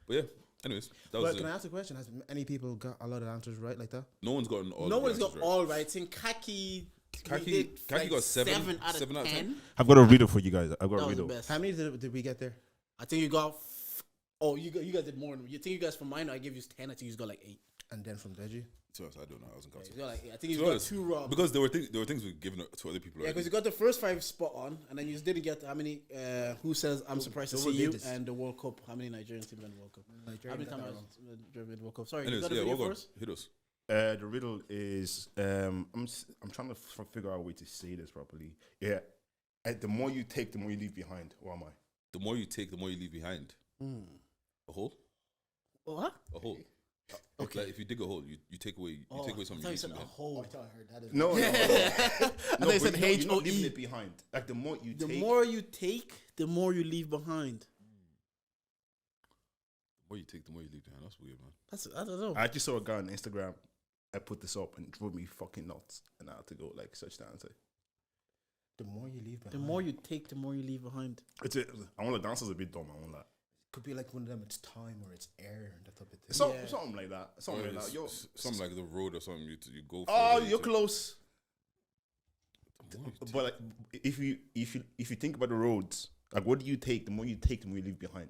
S4: But yeah, anyways, that was
S3: But
S4: it.
S3: can I ask a question? Has any people got a lot of answers right like that?
S4: No one's gotten all.
S1: No
S4: the
S1: one's
S4: answers
S1: got
S4: right.
S1: all right. I think Kaki.
S4: Kaki got seven
S1: out of
S4: out of 10?
S1: 10.
S2: I've got a riddle for you guys. I've got
S1: That
S2: a
S1: was the
S2: riddle.
S1: best.
S3: How many did we get there?
S1: I think you got. You guys did more. You think you guys from mine? I gave you 10. I think you got like 8.
S3: And then from Deji?
S4: To us, I don't know. I wasn't counting.
S1: You got like 8. I think you
S4: To
S1: got
S4: us,
S1: 2 wrong.
S4: because there were things we given to other people.
S1: Yeah, because
S4: already.
S1: you got the first 5 spot on, and then you just didn't get how many. Who says I'm surprised to
S3: double
S1: see you
S3: digits.
S1: and the World Cup? How many Nigerian teams win the World Cup?
S3: Nigeria
S1: How many
S3: got
S1: times
S3: that
S1: has
S3: wrong.
S1: Nigeria win the World Cup? Sorry, you
S4: Anyways,
S1: got the
S4: yeah,
S1: video
S4: we'll go.
S1: first?
S4: Hit us.
S2: The riddle is I'm trying to figure out a way to say this properly. Yeah, the more you take, the more you leave behind. What am I?
S4: The more you take, the more you leave behind. A hole.
S1: What?
S4: A hole. Okay. Like if you dig a hole, you take away. You take away something.
S1: I
S4: You
S1: thought you said
S4: leave
S1: a
S4: behind.
S1: hole.
S3: I thought I heard that. As
S2: No,
S1: I thought you said
S2: but you're not leaving
S1: HOE.
S2: it behind. Like the more you
S1: The
S2: take,
S1: more you take, the more you leave behind.
S4: The more you take, the more you leave behind. That's weird, man.
S1: I don't know.
S2: I actually saw a guy on Instagram. I put this up and it drove me fucking nuts, and I had to go like search the answer.
S3: The more you leave behind.
S1: The more you take, the more you leave behind.
S2: I want the dancer's a bit dumb. I want that.
S3: Could be like one of them, it's time or it's air and that type of thing.
S2: Something like that. Something like that. Yo,
S4: Something like the road or something. You go.
S2: oh,
S4: further, you
S2: you're
S4: take-
S2: close.
S4: The more you take-
S2: But like, if you think about the roads, like what do you take? The more you take, the more you leave behind.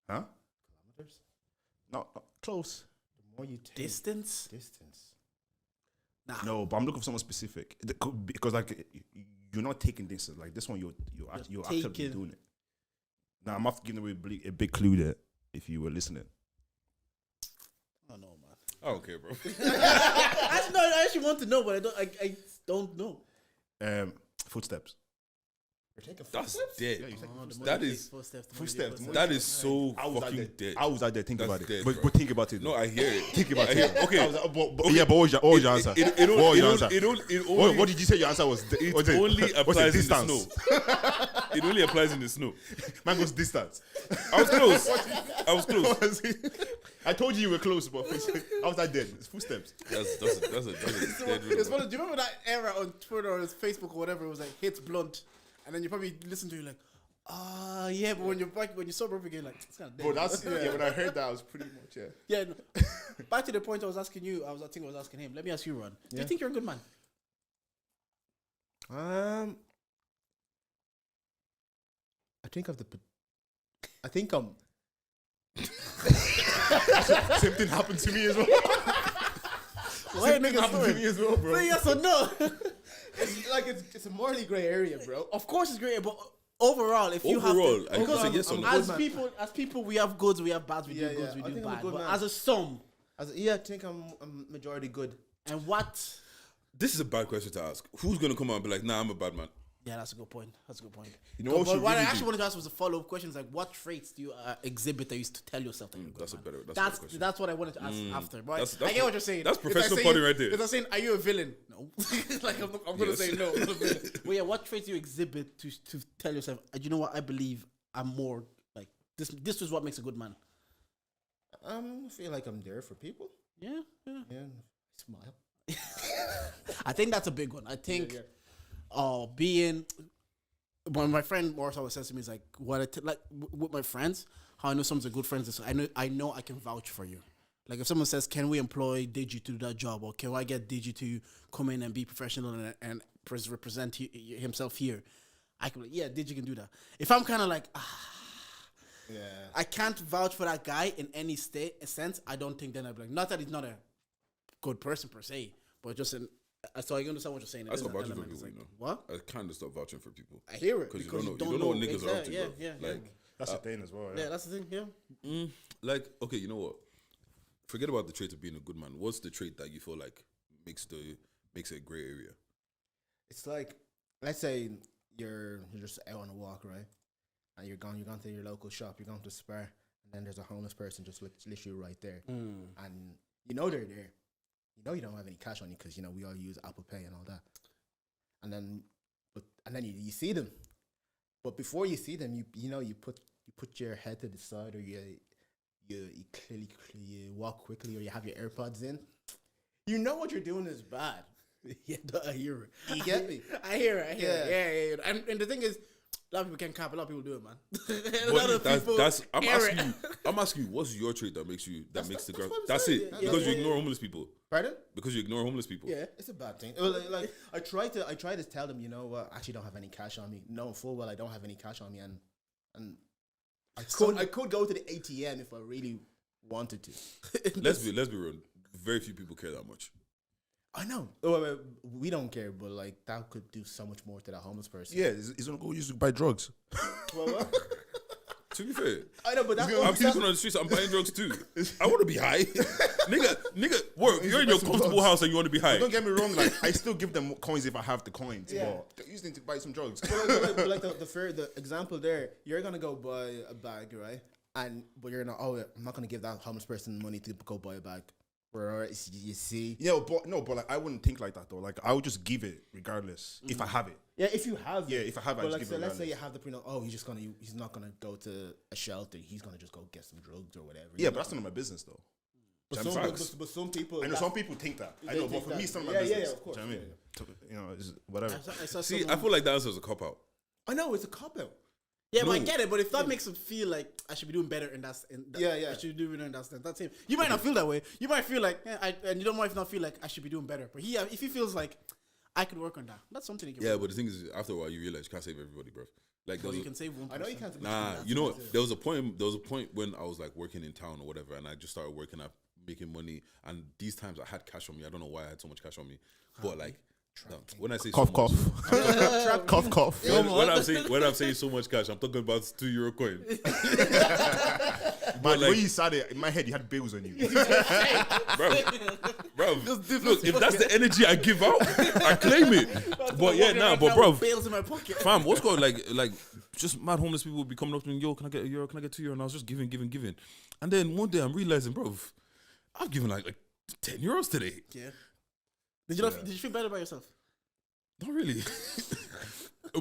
S2: Huh?
S3: Kilometers?
S2: Not close.
S3: The more you take.
S1: Distance?
S3: Distance.
S1: Nah.
S2: No, but I'm looking for someone specific because like you're not taking this. Like this one, you're actually
S1: taking-
S2: doing it. Now I'm after giving away a big clue there. If you were listening,
S1: I don't know, man.
S4: I don't care, bro.
S1: I actually want to know, but I don't know.
S2: Footsteps.
S3: You're taking
S4: That's
S3: footsteps?
S4: dead.
S2: Yeah, you take
S1: Oh, the more
S4: That
S1: you
S4: is-
S1: take footsteps.
S2: footsteps, more
S4: That is so
S2: I was out
S4: fucking
S2: there.
S4: dead.
S2: I was out there thinking
S4: That's
S2: about it,
S4: dead,
S2: but
S4: bro.
S2: think about it.
S4: No, I hear it.
S2: think about
S4: I
S2: it.
S4: hear. Okay.
S2: I was like, but yeah, but what was your answer? What was your answer? What did you say your answer was?
S4: It only applies in the snow. It only applies in the snow.
S2: Man goes distance.
S4: I was close. I was close.
S2: I told you you were close, but I was that dead. It's footsteps.
S4: That's a dead
S1: It's
S4: riddle.
S1: funny. Do you remember that era on Twitter or Facebook or whatever? It was like hits blunt, and then you probably listen to it like, yeah. But when you're back, when you sober up again, like it's kind of dead.
S2: But that's when I heard that, I was pretty much
S1: yeah. No. Back to the point I was asking you. I think I was asking him. Let me ask you, Ron. Do you think you're a good man?
S3: I think of the. I think I'm.
S2: Same thing happened to me as well.
S1: Why
S2: Same thing
S1: niggas
S2: happened to me as well, bro.
S1: Say yes or no.
S3: It's like it's a morally grey area, bro.
S1: Of course, it's great, but overall, if you
S4: Overall,
S1: have
S4: I can
S1: to,
S4: say yes or no.
S1: as people, we have goods, we have bads, we
S3: Yeah,
S1: do goods,
S3: yeah.
S1: we
S3: I
S1: do
S3: think I'm a
S1: bad.
S3: good
S1: But
S3: man.
S1: as a sum,
S3: I think I'm majority good.
S1: and what?
S4: This is a bad question to ask. Who's gonna come out and be like, "Nah, I'm a bad man"?
S1: Yeah, that's a good point. That's a good point.
S2: You know what
S1: But
S2: you
S1: what I
S2: really
S1: actually
S2: do?
S1: wanted to ask was a follow up question: like, what traits do you exhibit that you used to tell yourself that you're a good
S4: That's a
S1: man?
S4: better- that's a
S1: That's
S4: better question.
S1: that's what I wanted to ask after. But
S4: That's
S1: I get what you're saying.
S4: that's
S1: If I
S4: professional
S1: say
S4: potting
S1: you-
S4: right there.
S1: If I'm saying, are you a villain? No. Like I'm gonna
S4: Yes.
S1: say no. I'm not a villain. But yeah, what traits do you exhibit to tell yourself? You know what? I believe I'm more like this. This is what makes a good man.
S3: I feel like I'm there for people.
S1: Yeah, yeah.
S3: Yeah, smile.
S1: I think that's a big one. I think, being when my friend Morris always says to me, is like what with my friends, how I know someone's a good friend is I know I can vouch for you. Like if someone says, "Can we employ Digi to do that job?" or "Can I get Digi to come in and be professional and represent himself here?" I can be like, "Yeah, Digi can do that." If I'm kind of like,
S3: Yeah.
S1: I can't vouch for that guy in any sense, I don't think then I'd be like, not that he's not a good person per se, but just in. So I understand what you're saying.
S4: I stop
S1: It is an
S4: vouching for
S1: element.
S4: people.
S1: It's
S4: You
S1: like,
S4: know,
S1: what?
S4: I kind of stop vouching for people
S1: I hear it
S4: because
S1: because
S4: you don't know what niggas are up to, bro.
S1: Yeah,
S4: Like,
S2: That's the thing as well.
S1: yeah, that's the thing. Yeah,
S4: like, okay, you know what? Forget about the trait of being a good man. What's the trait that you feel like makes it a gray area?
S3: It's like, let's say you're just out on a walk, right? And you're gone to your local shop, you're going to Spar, and then there's a homeless person just literally right there, and you know they're there. You know you don't have any cash on you because you know we all use Apple Pay and all that. And then, but and then you see them, but before you see them, you put your head to the side, or you clearly you walk quickly, or you have your AirPods in. You know what you're doing is bad.
S1: Yeah, no, I hear it.
S3: You get me?
S1: I hear it. Yeah. And the thing is, a lot of people can't cap. A lot of people do it, man. A
S4: But
S1: lot of people.
S4: I'm asking you, what's your trait that makes the girl?
S3: what I'm
S4: That's
S3: saying,
S4: it.
S3: yeah.
S4: Because
S3: Yeah,
S4: you ignore homeless people.
S3: Pardon?
S4: Because you ignore homeless people.
S1: Yeah.
S3: It's a bad thing. Well, like I try to tell them, you know what? I actually don't have any cash on me. Knowing full well I don't have any cash on me, and I could go to the ATM if I really wanted to.
S4: Let's be real. Very few people care that much.
S3: I know. Well, we don't care, but like that could do so much more to that homeless person.
S2: Yeah, he's gonna go use to buy drugs.
S3: Well,
S4: To be fair,
S3: I know, but that's
S4: I'm sleeping on the streets. I'm buying drugs too. I want to be high, nigga. Work. You're in your comfortable house and you want to be high.
S2: Don't get me wrong. Like I still give them coins if I have the coins.
S3: Yeah.
S2: But they're using it to buy some drugs.
S3: but like the example there, you're gonna go buy a bag, right? But you're gonna I'm not gonna give that homeless person money to go buy a bag. Whereas you see,
S2: Yeah, but like I wouldn't think like that though. Like I would just give it regardless if I have it.
S3: yeah, if you have,
S2: Yeah, if I have it, I
S3: but
S2: just
S3: like
S2: give
S3: so
S2: it
S3: let's say
S2: regardless.
S3: you have the he's not gonna go to a shelter. He's gonna just go get some drugs or whatever.
S2: Yeah, but that's none of my business though.
S3: but
S2: Jam
S3: some,
S2: facts.
S3: but some people,
S2: I know some people think that. I
S3: They
S2: know, but
S3: think
S2: for
S3: that.
S2: me, it's none of my
S3: Yeah,
S2: business.
S3: of course.
S2: Do you know what I mean? You know, it's whatever.
S1: I saw
S4: See,
S1: someone-
S4: I feel like the answer is a cop out.
S3: I know it's a cop out.
S1: Yeah, but I
S4: No.
S1: get it. But if that makes him feel like I should be doing better in that,
S3: Yeah.
S1: I should be doing better in that sense. That's him. You might not feel that way. You might feel like, and you don't might not feel like I should be doing better. But if he feels like I could work on that, that's something he can.
S4: Yeah,
S1: work
S4: but the thing is, after a while, you realize you can't save everybody, bro. Like,
S1: on.
S4: there
S1: Well,
S4: was
S1: you
S4: a-
S1: can save one.
S3: I know you
S1: person.
S3: can't.
S4: Nah, you know what? There was a point when I was like working in town or whatever, and I just started working up, making money. And these times I had cash on me. I don't know why I had so much cash on me, but like, no, when I say
S2: Cough,
S4: so much,
S2: cough, cough.
S4: when I'm saying so much cash, I'm talking about €2 coin.
S2: Man,
S4: like-
S2: when you said it in my head, you had bills on you.
S4: bro. Look, if that's the energy I give out, I claim it. But yeah, nah, but bro,
S1: Bills in my pocket.
S4: fam, what's going like just mad homeless people would be coming up to me, yo, can I get €1? Can I get €2? And I was just giving. And then one day I'm realizing, bro, I've given like €10 today.
S1: Yeah. Did you feel better about yourself?
S4: Not really.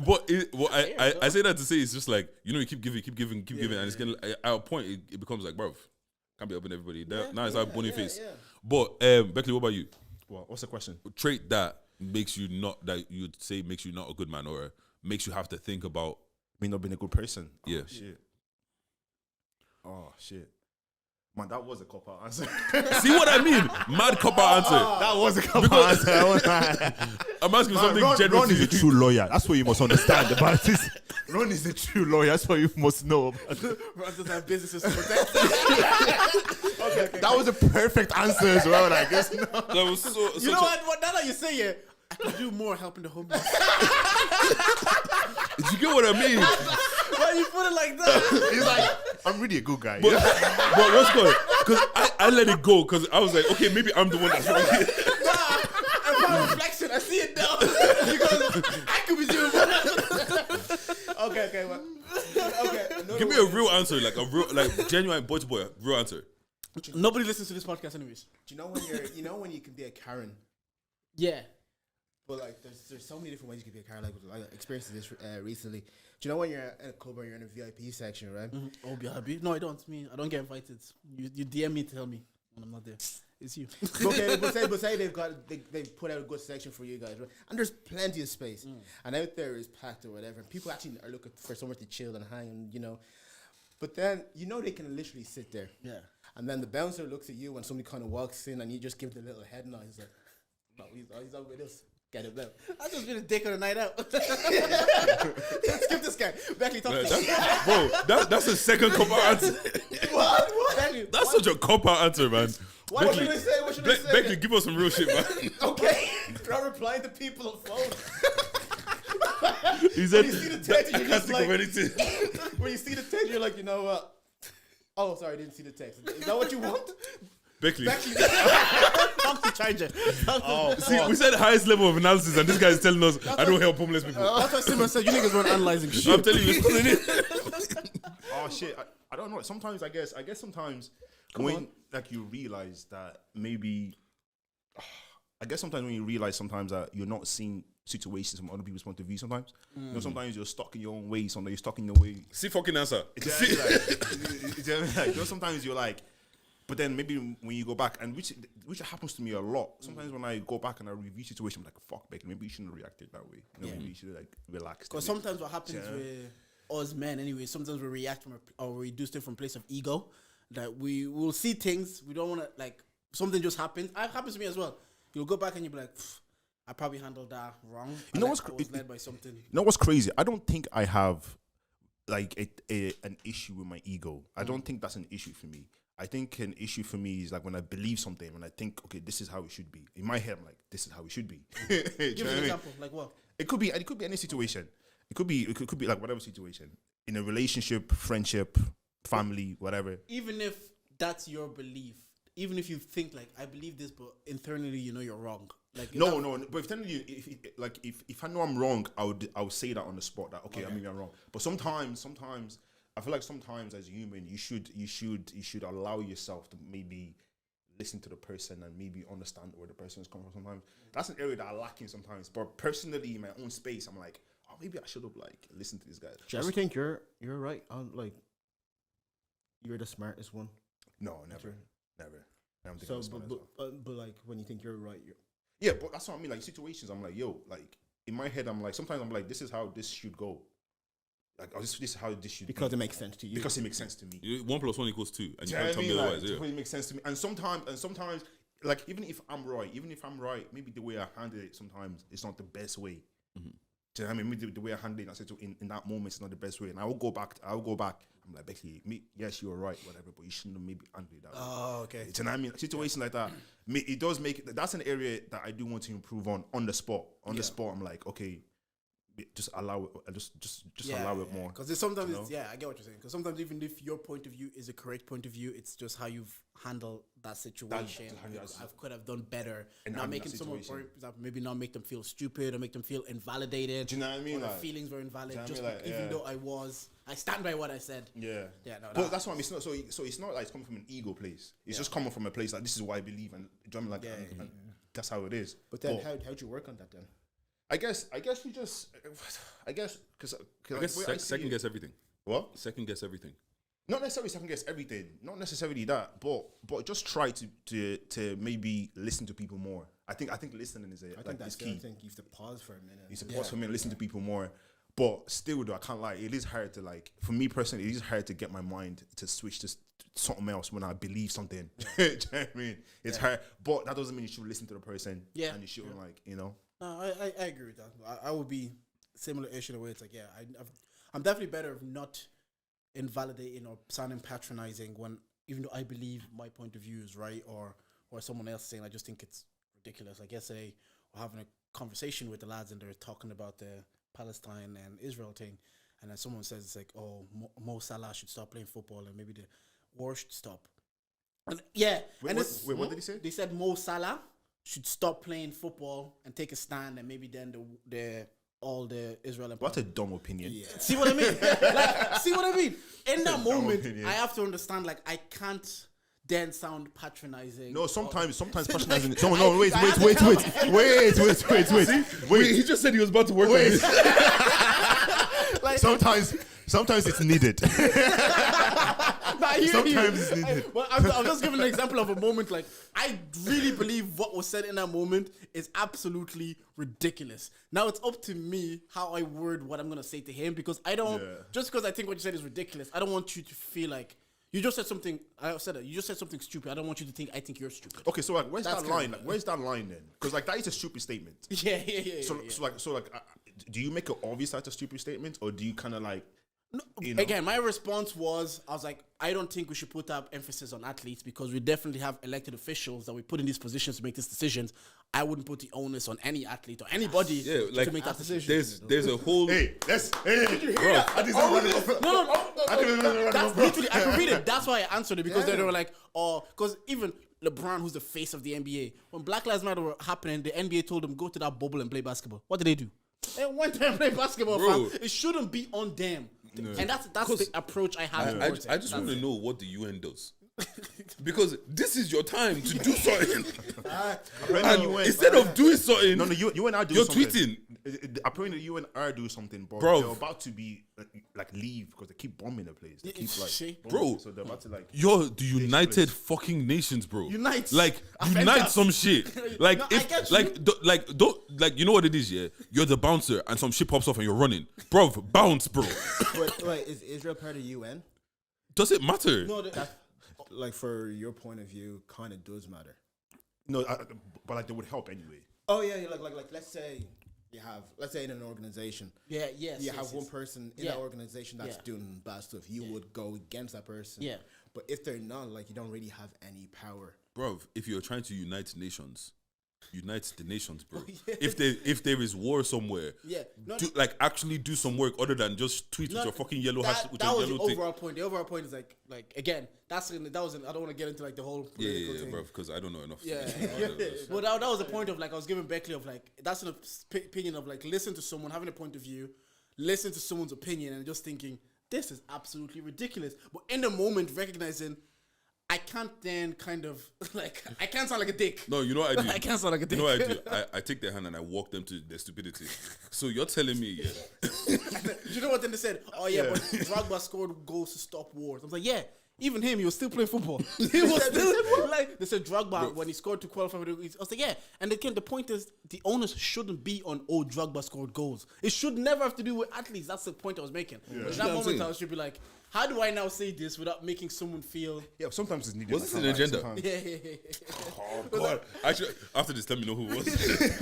S4: But I say that to say it's just like, you keep giving, and it's getting at a point it becomes like, bro, can't be helping everybody. Now it's like bunny face.
S3: yeah.
S4: But Beckley, what about you?
S2: What's the question?
S4: Trait that makes you not, that you'd say makes you not a good man, or makes you have to think about.
S2: Me not being a good person.
S4: Yeah.
S2: Oh shit. Man, that was a cop out answer.
S4: See what I mean? Mad cop out answer.
S2: That was a cop out answer.
S4: I'm asking something
S2: Ron,
S4: general
S2: Ron
S4: to
S2: is a
S4: you.
S2: true lawyer. That's what you must understand about this. Ron is a true lawyer. That's what you must know.
S1: Ron doesn't have businesses to protect.
S2: That was a perfect answer as well. Like, it's not.
S4: That was so.
S1: You know what? Now that you say it, I could do more helping the homeless.
S4: Did you get what I mean?
S1: Why you put it like that?
S2: He's like, I'm really a good guy.
S4: But what's good? Because I let it go because I was like, okay, maybe I'm the one that's wrong here.
S1: And my reflection, I see it now. Because I could be doing better.
S3: Okay. Another
S4: Give me a
S3: one
S4: real answer, like genuine boy to boy, real answer.
S1: Nobody listens to this podcast, anyways.
S3: Do you know when you can be a Karen?
S1: Yeah.
S3: But like, there's so many different ways you can be a Karen. Like I experienced this recently. Do you know when you're in a club or you're in a VIP section, right?
S1: Oh, be happy. No, I don't. I don't get invited. You DM me to tell me when I'm not there. It's you.
S3: Okay, but say they've put out a good section for you guys, right? And there's plenty of space, and out there is packed or whatever. And people actually are looking for somewhere to chill and hang, and But then they can literally sit there.
S1: Yeah.
S3: And then the bouncer looks at you when somebody kind of walks in, and you just give the little head nod. He's like, "No, he's out with us. Get him out."
S1: I just been a dick on a night out. Skip this guy. Beckley, talk to me.
S4: That's a second cop out answer.
S1: What? Beckley,
S4: That's such a cop out answer, man.
S3: What should I say? What should I say?
S4: Beckley, give us some real shit, man.
S3: Okay, not replying to people on phone.
S4: He said,
S3: When you see the text,
S4: I
S3: you're
S4: can't
S3: just
S4: think of
S3: like-
S4: anything.
S3: When you see the text, you're like, you know what? Oh, sorry, I didn't see the text. Is that what you want?
S4: Beckley.
S1: Come to charger.
S4: See, we said highest level of analysis, and this guy is telling us I don't help homeless people.
S1: That's why Simon said you niggas weren't analyzing shit.
S4: I'm telling you, it's pulling in.
S2: Oh shit. I don't know. Sometimes I guess sometimes when like you realize that maybe I guess sometimes when you realize sometimes that you're not seeing situations from other people's point of view. Sometimes, you know, sometimes you're stuck in your own way. Sometimes you're stuck in your way.
S4: See fucking answer.
S2: You know, sometimes you're like, but then maybe when you go back, and which happens to me a lot. Sometimes when I go back and I review situation, I'm like, fuck, Becky, maybe you shouldn't have reacted that way. You know, maybe you should like relax.
S1: Because sometimes what happens with us men, anyway, sometimes we react from or we do stuff from a place of ego. That we will see things we don't want to, like, something just happens. It happens to me as well. You'll go back and you'll be like, I probably handled that wrong.
S2: You know what's
S1: I was led by something.
S2: You know what's crazy? I don't think I have like an issue with my ego. I don't think that's an issue for me. I think an issue for me is like when I believe something, when I think, okay, this is how it should be. In my head, I'm like, this is how it should be.
S1: Give me an example. Like what?
S2: It could be any situation. It could be like whatever situation. In a relationship, friendship, family, whatever.
S1: Even if that's your belief, even if you think like, I believe this, but internally you know you're wrong. Like
S2: No. But if I know I'm wrong, I would say that on the spot. That okay. Maybe I'm wrong. But sometimes I feel like sometimes as a human, you should allow yourself to maybe listen to the person and maybe understand where the person is coming from. Sometimes that's an area that I lack in sometimes. But personally, in my own space, I'm like, oh, maybe I should have like listened to this guy.
S3: Do you ever think you're right on, like, you're the smartest one?
S2: No, never. I'm thinking
S3: So,
S2: I'm smart as well.
S3: but like when you think you're right,
S2: Yeah, but that's what I mean. Like situations, I'm like, yo, like in my head, I'm like, sometimes I'm like, this is how this should go. Like, oh, this is how this should
S3: because
S2: be.
S3: it makes sense to you.
S2: Because it makes sense to me.
S4: 1 + 1 = 2, and you
S2: Do
S4: can't tell me otherwise.
S2: Like,
S4: Yeah.
S2: it makes sense to me. And sometimes, like even if I'm right, maybe the way I handle it sometimes it's not the best way.
S4: Mm-hmm.
S2: Do you know what I mean? Maybe the way I handle it in that moment is not the best way, and I will go back. I'm like, basically, yes, you were right, whatever, but you shouldn't have maybe handled it that way.
S1: Oh, okay.
S2: Do you know what I mean? Situation like that, it does make. That's an area that I do want to improve on the spot. On the spot, I'm like, okay, just allow it. Just allow it more.
S1: Because sometimes,
S2: you know?
S1: I get what you're saying. Because sometimes even if your point of view is a correct point of view, it's just how you've handled that situation. I could have done better. Not making someone, for example, maybe not make them feel stupid or make them feel invalidated.
S2: Do you know what I mean?
S1: Or
S2: like,
S1: their feelings were invalid.
S2: do you
S1: Just
S2: know what I mean?
S1: even though I stand by what I said.
S2: Yeah.
S1: No.
S2: But that's what I mean. It's not, so it's not like it's coming from an ego place. It's just coming from a place like this is what I believe, and do you know what I mean? And that's how it is.
S3: But then, how'd you work on that then?
S2: I guess you just, because
S4: Second guess everything.
S2: What?
S4: Second guess everything.
S2: Not necessarily second guess everything. Not necessarily that, but just try to maybe listen to people more. I think listening is key.
S3: I think you have to pause for a minute.
S2: You have to pause for a minute, listen to people more. But still, though, I can't lie. It is hard to, like, for me personally, it is hard to get my mind to switch to something else when I believe something. Do you know what I mean? It's hard, but that doesn't mean you should listen to the person. Yeah, and you shouldn't like, you know.
S1: No, I agree with that. I would be similar issue the way it's like, I'm definitely better of not invalidating or sounding patronizing when, even though I believe my point of view is right, or someone else saying I just think it's ridiculous. Like yesterday, we're having a conversation with the lads and they're talking about the Palestine and Israel thing, and then someone says it's like, oh, Mo Salah should stop playing football and maybe the war should stop. And
S2: what did he say?
S1: They said Mo Salah should stop playing football and take a stand, and maybe then all the Israel and
S2: what a dumb opinion.
S1: Yeah. See what I mean? See what I mean? In that moment, I have to understand, like, I can't then sound patronizing.
S2: No, sometimes patronizing.
S1: Like,
S2: No, wait.
S4: He just said he was about to work on this.
S1: Like,
S2: sometimes it's needed. Sometimes it's needed.
S1: Well, I'm just giving an example of a moment. Like, I really believe what was said in that moment is absolutely ridiculous. Now it's up to me how I word what I'm gonna say to him, because I don't just because I think what you said is ridiculous, I don't want you to feel like you just said something. I said it. You just said something stupid. I don't want you to think I think you're stupid.
S2: Okay, so like, where's that line? Like, where's that line then? Because like that is a stupid statement.
S1: Yeah.
S2: So do you make it obvious that's a stupid statement, or do you kind of like?
S1: No, again, my response was, I was like, I don't think we should put up emphasis on athletes, because we definitely have elected officials that we put in these positions to make these decisions. I wouldn't put the onus on any athlete or anybody to make that decision.
S4: There's a whole.
S2: Bro.
S1: That's literally, I can read it. That's why I answered it, because they were like, because even LeBron, who's the face of the NBA, when Black Lives Matter were happening, the NBA told them, go to that bubble and play basketball. What did they do? They went there and played basketball, fam. It shouldn't be on them. No. And that's the approach I have.
S4: I just want to know what the UN does. because this is your time to do something.
S2: Apparently
S4: And
S2: you went-
S4: instead of doing something,
S2: no, you and I do
S4: you're
S2: something.
S4: tweeting.
S2: Apparently you and I do something, bro.
S4: Bro.
S2: They're about to be like leave because they keep bombing the place. They keep like,
S1: See?
S2: bombing.
S4: Bro.
S2: So they're about to like.
S4: You're the United fucking Nations, bro.
S1: Unite.
S4: like
S1: Avengers.
S4: unite some shit. Like
S1: No, I
S4: if
S1: get you.
S4: like you know what it is, yeah. You're the bouncer, and some shit pops off, and you're running, bro. Bounce, bro.
S3: Wait, is Israel part of UN?
S4: Does it matter?
S1: No,
S3: Like, for your point of view, kind of does matter.
S2: No, but like they would help anyway.
S3: Oh yeah, like let's say let's say in an organization,
S1: yeah, yes.
S3: you
S1: yes,
S3: have
S1: yes.
S3: one person in
S1: Yeah.
S3: that organization that's
S1: Yeah.
S3: doing bad stuff. You would go against that person.
S1: Yeah.
S3: But if they're not, like, you don't really have any power.
S4: Bro, if you're trying to unite nations, unite the nations, bro. If there is war somewhere,
S1: Yeah. No,
S4: do, like actually do some work other than just tweet with your fucking yellow hash with
S1: that
S4: your
S1: was the
S4: yellow thing.
S1: overall point. The overall point is like again, I don't want to get into like the whole
S4: Yeah,
S1: political thing.
S4: bro, because I don't know enough.
S1: Yeah,
S4: Yeah.
S1: Well, that was the point of like I was giving Beckley of like that's an opinion of like listen to someone having a point of view, listen to someone's opinion, and just thinking this is absolutely ridiculous. But in the moment, recognizing I can't then kind of like I can't sound like a dick.
S4: No, you know what I do?
S1: I can't sound like a dick.
S4: You know what I do? I take their hand and I walk them to their stupidity. So you're telling me, yeah,
S1: You know what? Then they said, "Oh yeah, but Drogba scored goals to stop wars." I was like, "Yeah, even him, he was still playing football. He was still like." They said Drogba when he scored to qualify for the. I was like, "Yeah," and again, the point is the onus shouldn't be on Drogba scored goals. It should never have to do with athletes. That's the point I was making. In that
S4: what I'm
S1: moment,
S4: saying?
S1: I should be like, "How do I now say this without making someone feel?"
S2: Yeah, sometimes it's needed.
S4: Was this an
S2: Sometimes-
S4: agenda?
S2: sometimes-
S1: Yeah.
S4: oh god. Actually, after this, let me know who it was.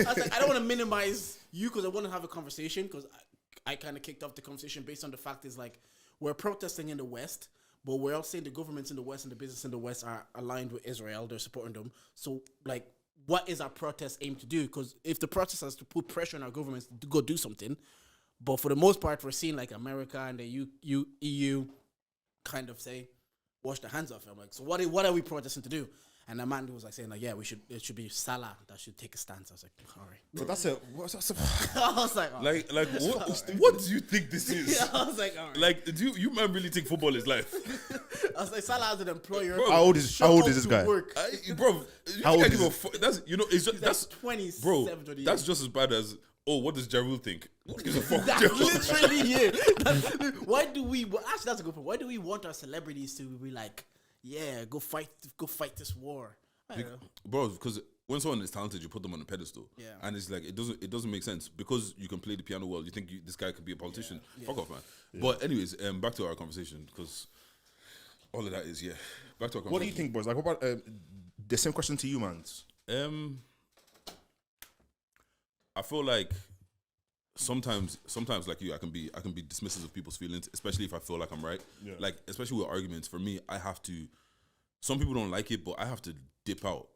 S1: I was like, I don't want to minimize you because I want to have a conversation because I kind of kicked off the conversation based on the fact is like we're protesting in the West, but we're all saying the governments in the West and the business in the West are aligned with Israel. They're supporting them. So like, what is our protest aim to do? Because if the protest has to put pressure on our governments to go do something, but for the most part, we're seeing like America and the EU kind of say, wash their hands off it. I'm like, so what are we protesting to do? And the man was like saying like, yeah, it should be Salah that should take a stance. I was like, all right.
S2: But that's a.
S1: I was like, oh.
S4: like what do you think this is?
S1: Yeah, I was like, all right.
S4: Like, do you man really think football is life?
S1: I was like, Salah as an employer.
S4: Bro,
S2: How old is this guy?
S1: Work.
S4: Bro, you
S2: How old
S4: can't
S2: is
S4: give a
S2: he?
S4: fuck. That's it's just, that's
S1: 27,
S4: bro.
S1: 28.
S4: That's just as bad as what does Jarul think? What gives a fuck?
S1: That's
S4: Jarul?
S1: literally it. Why do we? Well, actually, that's a good point. Why do we want our celebrities to be like, yeah, go fight this war? I don't know.
S4: Bro, because when someone is talented, you put them on a pedestal.
S1: Yeah.
S4: And it's like it doesn't make sense because you can play the piano well. You think this guy could be a politician? Fuck off, man. But anyways, back to our conversation because all of that is back to our conversation.
S2: What do you think, boys? Like, what about the same question to you, man?
S4: I feel like sometimes like you, I can be dismissive of people's feelings, especially if I feel like I'm right.
S2: Yeah.
S4: Like especially with arguments. For me, I have to. Some people don't like it, but I have to dip out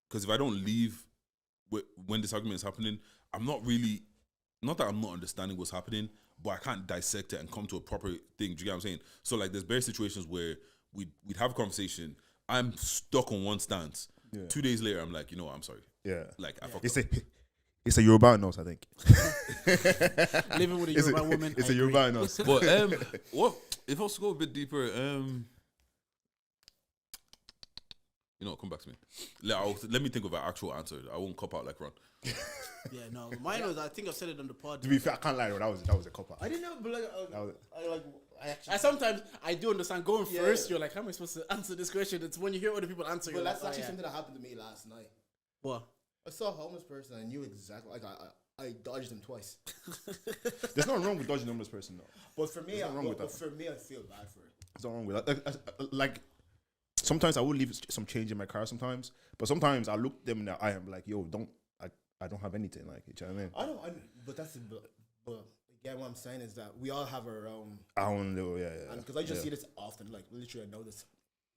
S4: because if I don't leave when this argument is happening, I'm not really. Not that I'm not understanding what's happening, but I can't dissect it and come to a proper thing. Do you get what I'm saying? So like, there's various situations where we'd have a conversation. I'm stuck on one stance.
S2: Yeah.
S4: 2 days later, I'm like, you know what? I'm sorry.
S2: Yeah.
S4: Like I fucked up.
S2: It's a Yoruba nose, I think.
S1: Living with a Yoruba woman.
S2: It's
S1: I
S2: a
S1: agree.
S2: Yoruba nose.
S4: But what if I was to go a bit deeper? You know, come back to me. Let me think of an actual answer. I won't cop out like Ron.
S1: Yeah, no. Mine was. I think I've said it on the pod.
S2: To be fair, I can't lie, that was a cop out.
S3: I didn't know, but like, I actually.
S1: Sometimes I do understand going first. You're like, how am I supposed to answer this question? It's when you hear other people answer.
S3: But
S1: You're
S3: that's
S1: like,
S3: actually
S1: oh, yeah.
S3: something that happened to me last night.
S1: What?
S3: I saw a homeless person. I knew exactly. Like I dodged him twice.
S2: There's nothing wrong with dodging numbers person, though.
S3: But for me,
S2: There's nothing wrong with
S3: but
S2: that.
S3: for me, I feel bad for it.
S2: There's nothing wrong with that. Like, sometimes I will leave some change in my car sometimes, but sometimes I look them in the eye and be like, yo, I don't have anything. Like, you know what I mean?
S3: I know, but that's but again, what I'm saying is that we all have our own.
S2: I don't know, yeah.
S3: Because I just
S2: Yeah.
S3: see this often. Like literally, I know this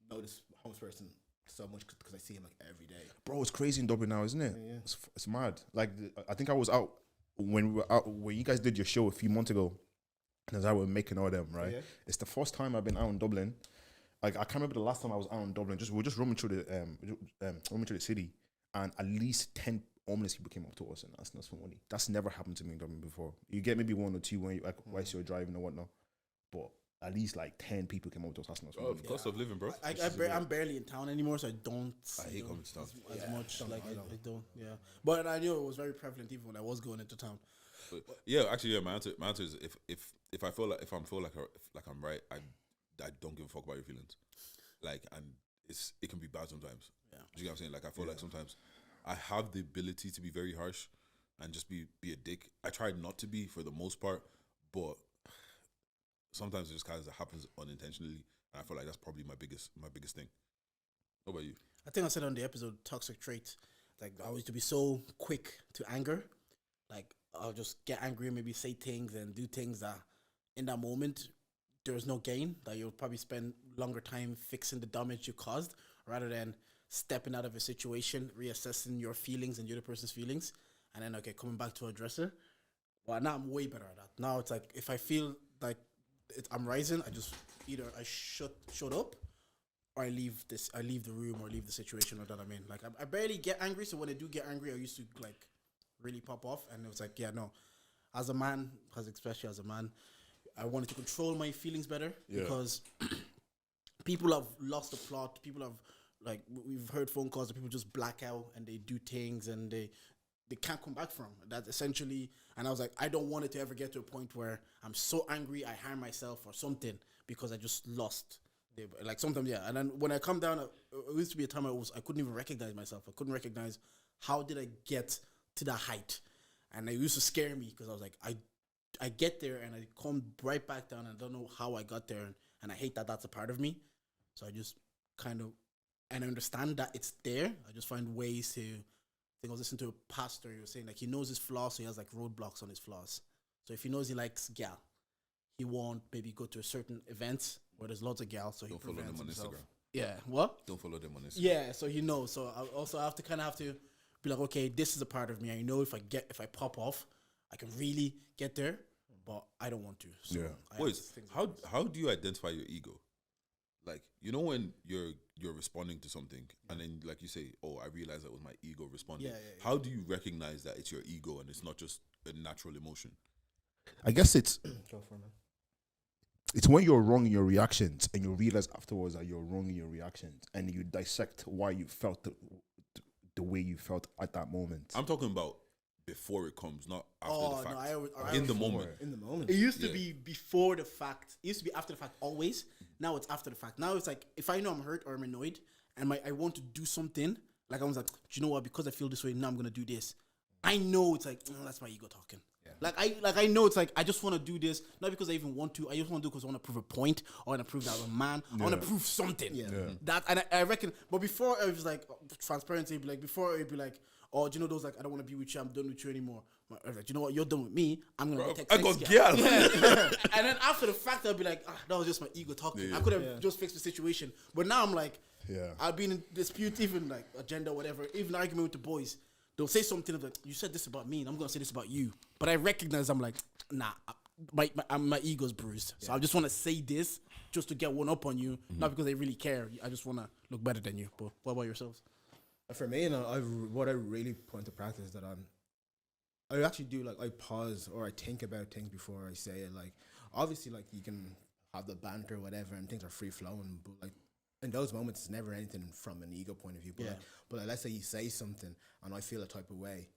S3: homeless person so much because I see him like every day.
S2: Bro, it's crazy in Dublin now, isn't it?
S3: Yeah.
S2: It's mad. Like, I think I was out when we were out when you guys did your show a few months ago, and as I were making all them, right?
S3: Yeah.
S2: It's the first time I've been out in Dublin. Like, I can't remember the last time I was out in Dublin. We were just roaming through the city, and at least 10 homeless people came up to us and asked us for money. That's never happened to me in Dublin before. You get maybe one or two when you like whilst you're driving or whatnot, but at least like 10 people came up to us asking us for money.
S4: Cost of living, bro.
S1: I'm barely in town anymore, so I don't.
S4: I hate coming to town.
S1: as much. Like I don't. Yeah, but I knew it was very prevalent even when I was going into town.
S4: But yeah, actually, yeah. My answer is if I feel like I'm right, I don't give a fuck about your feelings. Like, and it can be bad sometimes.
S1: Yeah.
S4: Do you get what I'm saying? Like, I feel like sometimes I have the ability to be very harsh and just be a dick. I try not to be for the most part, but sometimes it just kind of happens unintentionally, and I feel like that's probably my biggest thing. What about you?
S1: I think I said on the episode toxic trait. Like I used to be so quick to anger. Like I'll just get angry and maybe say things and do things that in that moment there was no gain. That you'll probably spend longer time fixing the damage you caused rather than stepping out of a situation, reassessing your feelings and the other person's feelings, and then coming back to address it. Well, now I'm way better at that. Now it's like if I feel like I'm rising, I just either I shut up or I leave the room or leave the situation. Or that I mean, like I barely get angry. So when I do get angry, I used to like really pop off, and it was like, yeah, no. As a man, especially as a man, I wanted to control my feelings better because people have lost the plot. People have we've heard phone calls that people just black out and they do things and they can't come back from. That's essentially, and I was like, I don't want it to ever get to a point where I'm so angry I harm myself or something because I just lost. Like sometimes, yeah. And then when I come down, it used to be a time I couldn't even recognize myself. I couldn't recognize how did I get to that height, and it used to scare me because I was like, I get there and I come right back down and I don't know how I got there, and I hate that that's a part of me. So I just kind of, and I understand that it's there. I just find ways to. I think I was listening to a pastor. He was saying like he knows his flaws, so he has like roadblocks on his flaws. So if he knows he likes gal, he won't maybe go to a certain events where there's lots of gal. So he
S4: Don't follow them on
S1: himself.
S4: Instagram.
S1: Yeah, what?
S4: Don't follow them on Instagram.
S1: Yeah, so he knows. So I also have to be like, okay, this is a part of me. I know if I pop off, I can really get there, but I don't want to. So I have
S4: Boys,
S1: things like this.
S4: how do you identify your ego? Like, you know when you're responding to something and then like you say, oh, I realize that was my ego responding.
S1: Yeah.
S4: How do you recognize that it's your ego and it's not just a natural emotion?
S2: I guess it's
S3: Go for it, man.
S2: it's when you're wrong in your reactions and you realize afterwards that you're wrong in your reactions and you dissect why you felt the way you felt at that moment.
S4: I'm talking about before it comes, not after the fact.
S1: I
S4: in the
S1: always-
S4: moment.
S3: In the moment.
S1: It used to
S4: Yeah.
S1: be before the fact. It used to be after the fact always. Now it's after the fact. Now it's like if I know I'm hurt or I'm annoyed and I want to do something, like I was like, do you know what? Because I feel this way, now I'm gonna do this. I know it's like that's my ego talking. Yeah. Like I know it's like I just want to do this not because I even want to. I just want to do because I want to prove a point. I want to prove that I'm a man. I want to prove something.
S3: Yeah.
S1: That and I reckon. But before it was like transparency. It'd be like before it'd be like, oh, do you know those like I don't want to be with you. I'm done with you anymore. I was like, do you know what? You're done with me. I'm gonna go text.
S4: I got
S1: next
S4: gal.
S1: And then after the fact, I'll be like, that was just my ego talking. I could have just fixed the situation. But now I'm like, I've been in dispute, even like agenda, whatever, even argument with the boys. They'll say something like, you said this about me, and I'm going to say this about you. But I recognize, I'm like, nah, my ego's bruised. So I just want to say this just to get one up on you, not because I really care. I just want to look better than you. But what about yourselves?
S3: For me, what I really put into practice is that I actually do I pause or I think about things before I say it. Like obviously, like you can have the banter or whatever, and things are free flowing. But like in those moments, it's never anything from an ego point of view. But like let's say you say something and I feel a type of way.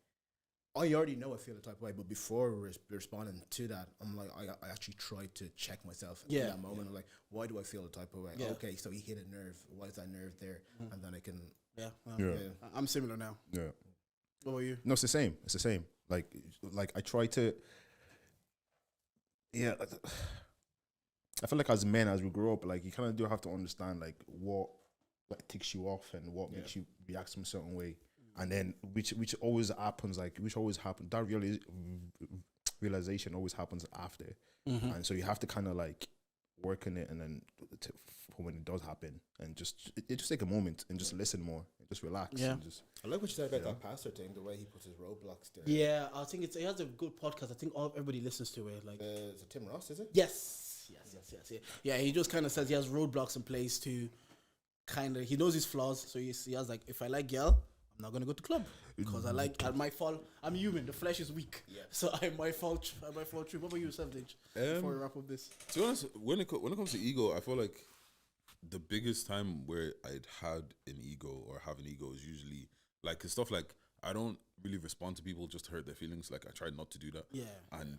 S3: I already know I feel a type of way, but before responding to that, I'm like, I actually try to check myself in that moment. I'm like, why do I feel a type of way?
S1: Yeah.
S3: Okay, so he hit a nerve. Why is that nerve there? And then I can.
S1: I'm similar now.
S2: Yeah.
S1: What about you?
S2: No, it's the same. It's the same. Like I try to. Yeah, I feel like as men, as we grow up, like you kind of do have to understand like what like ticks you off and what makes you react some certain way, and then which always happens. That realization always happens after, and so you have to kind of like work on it, and then for when it does happen, and it just take a moment and just listen more, and just relax.
S1: Yeah.
S2: And just,
S3: I like what you said about that pastor thing, the way he puts his roadblocks there.
S1: Yeah, I think it has a good podcast. I think everybody listens to it. Like,
S3: Is it Tim Ross, is it?
S1: Yes. Yeah, he just kind of says he has roadblocks in place to kind of, he knows his flaws. So he has like, if I like girl, I'm not gonna go to club because I might fall. I'm human. The flesh is weak, so I might fall. I might fall through. What about you, Savage? Before we wrap up this,
S4: to be honest, when it comes to ego, I feel like the biggest time where I'd had an ego or have an ego is usually like 'cause stuff like I don't really respond to people just to hurt their feelings. Like I try not to do that.
S1: Yeah.
S4: And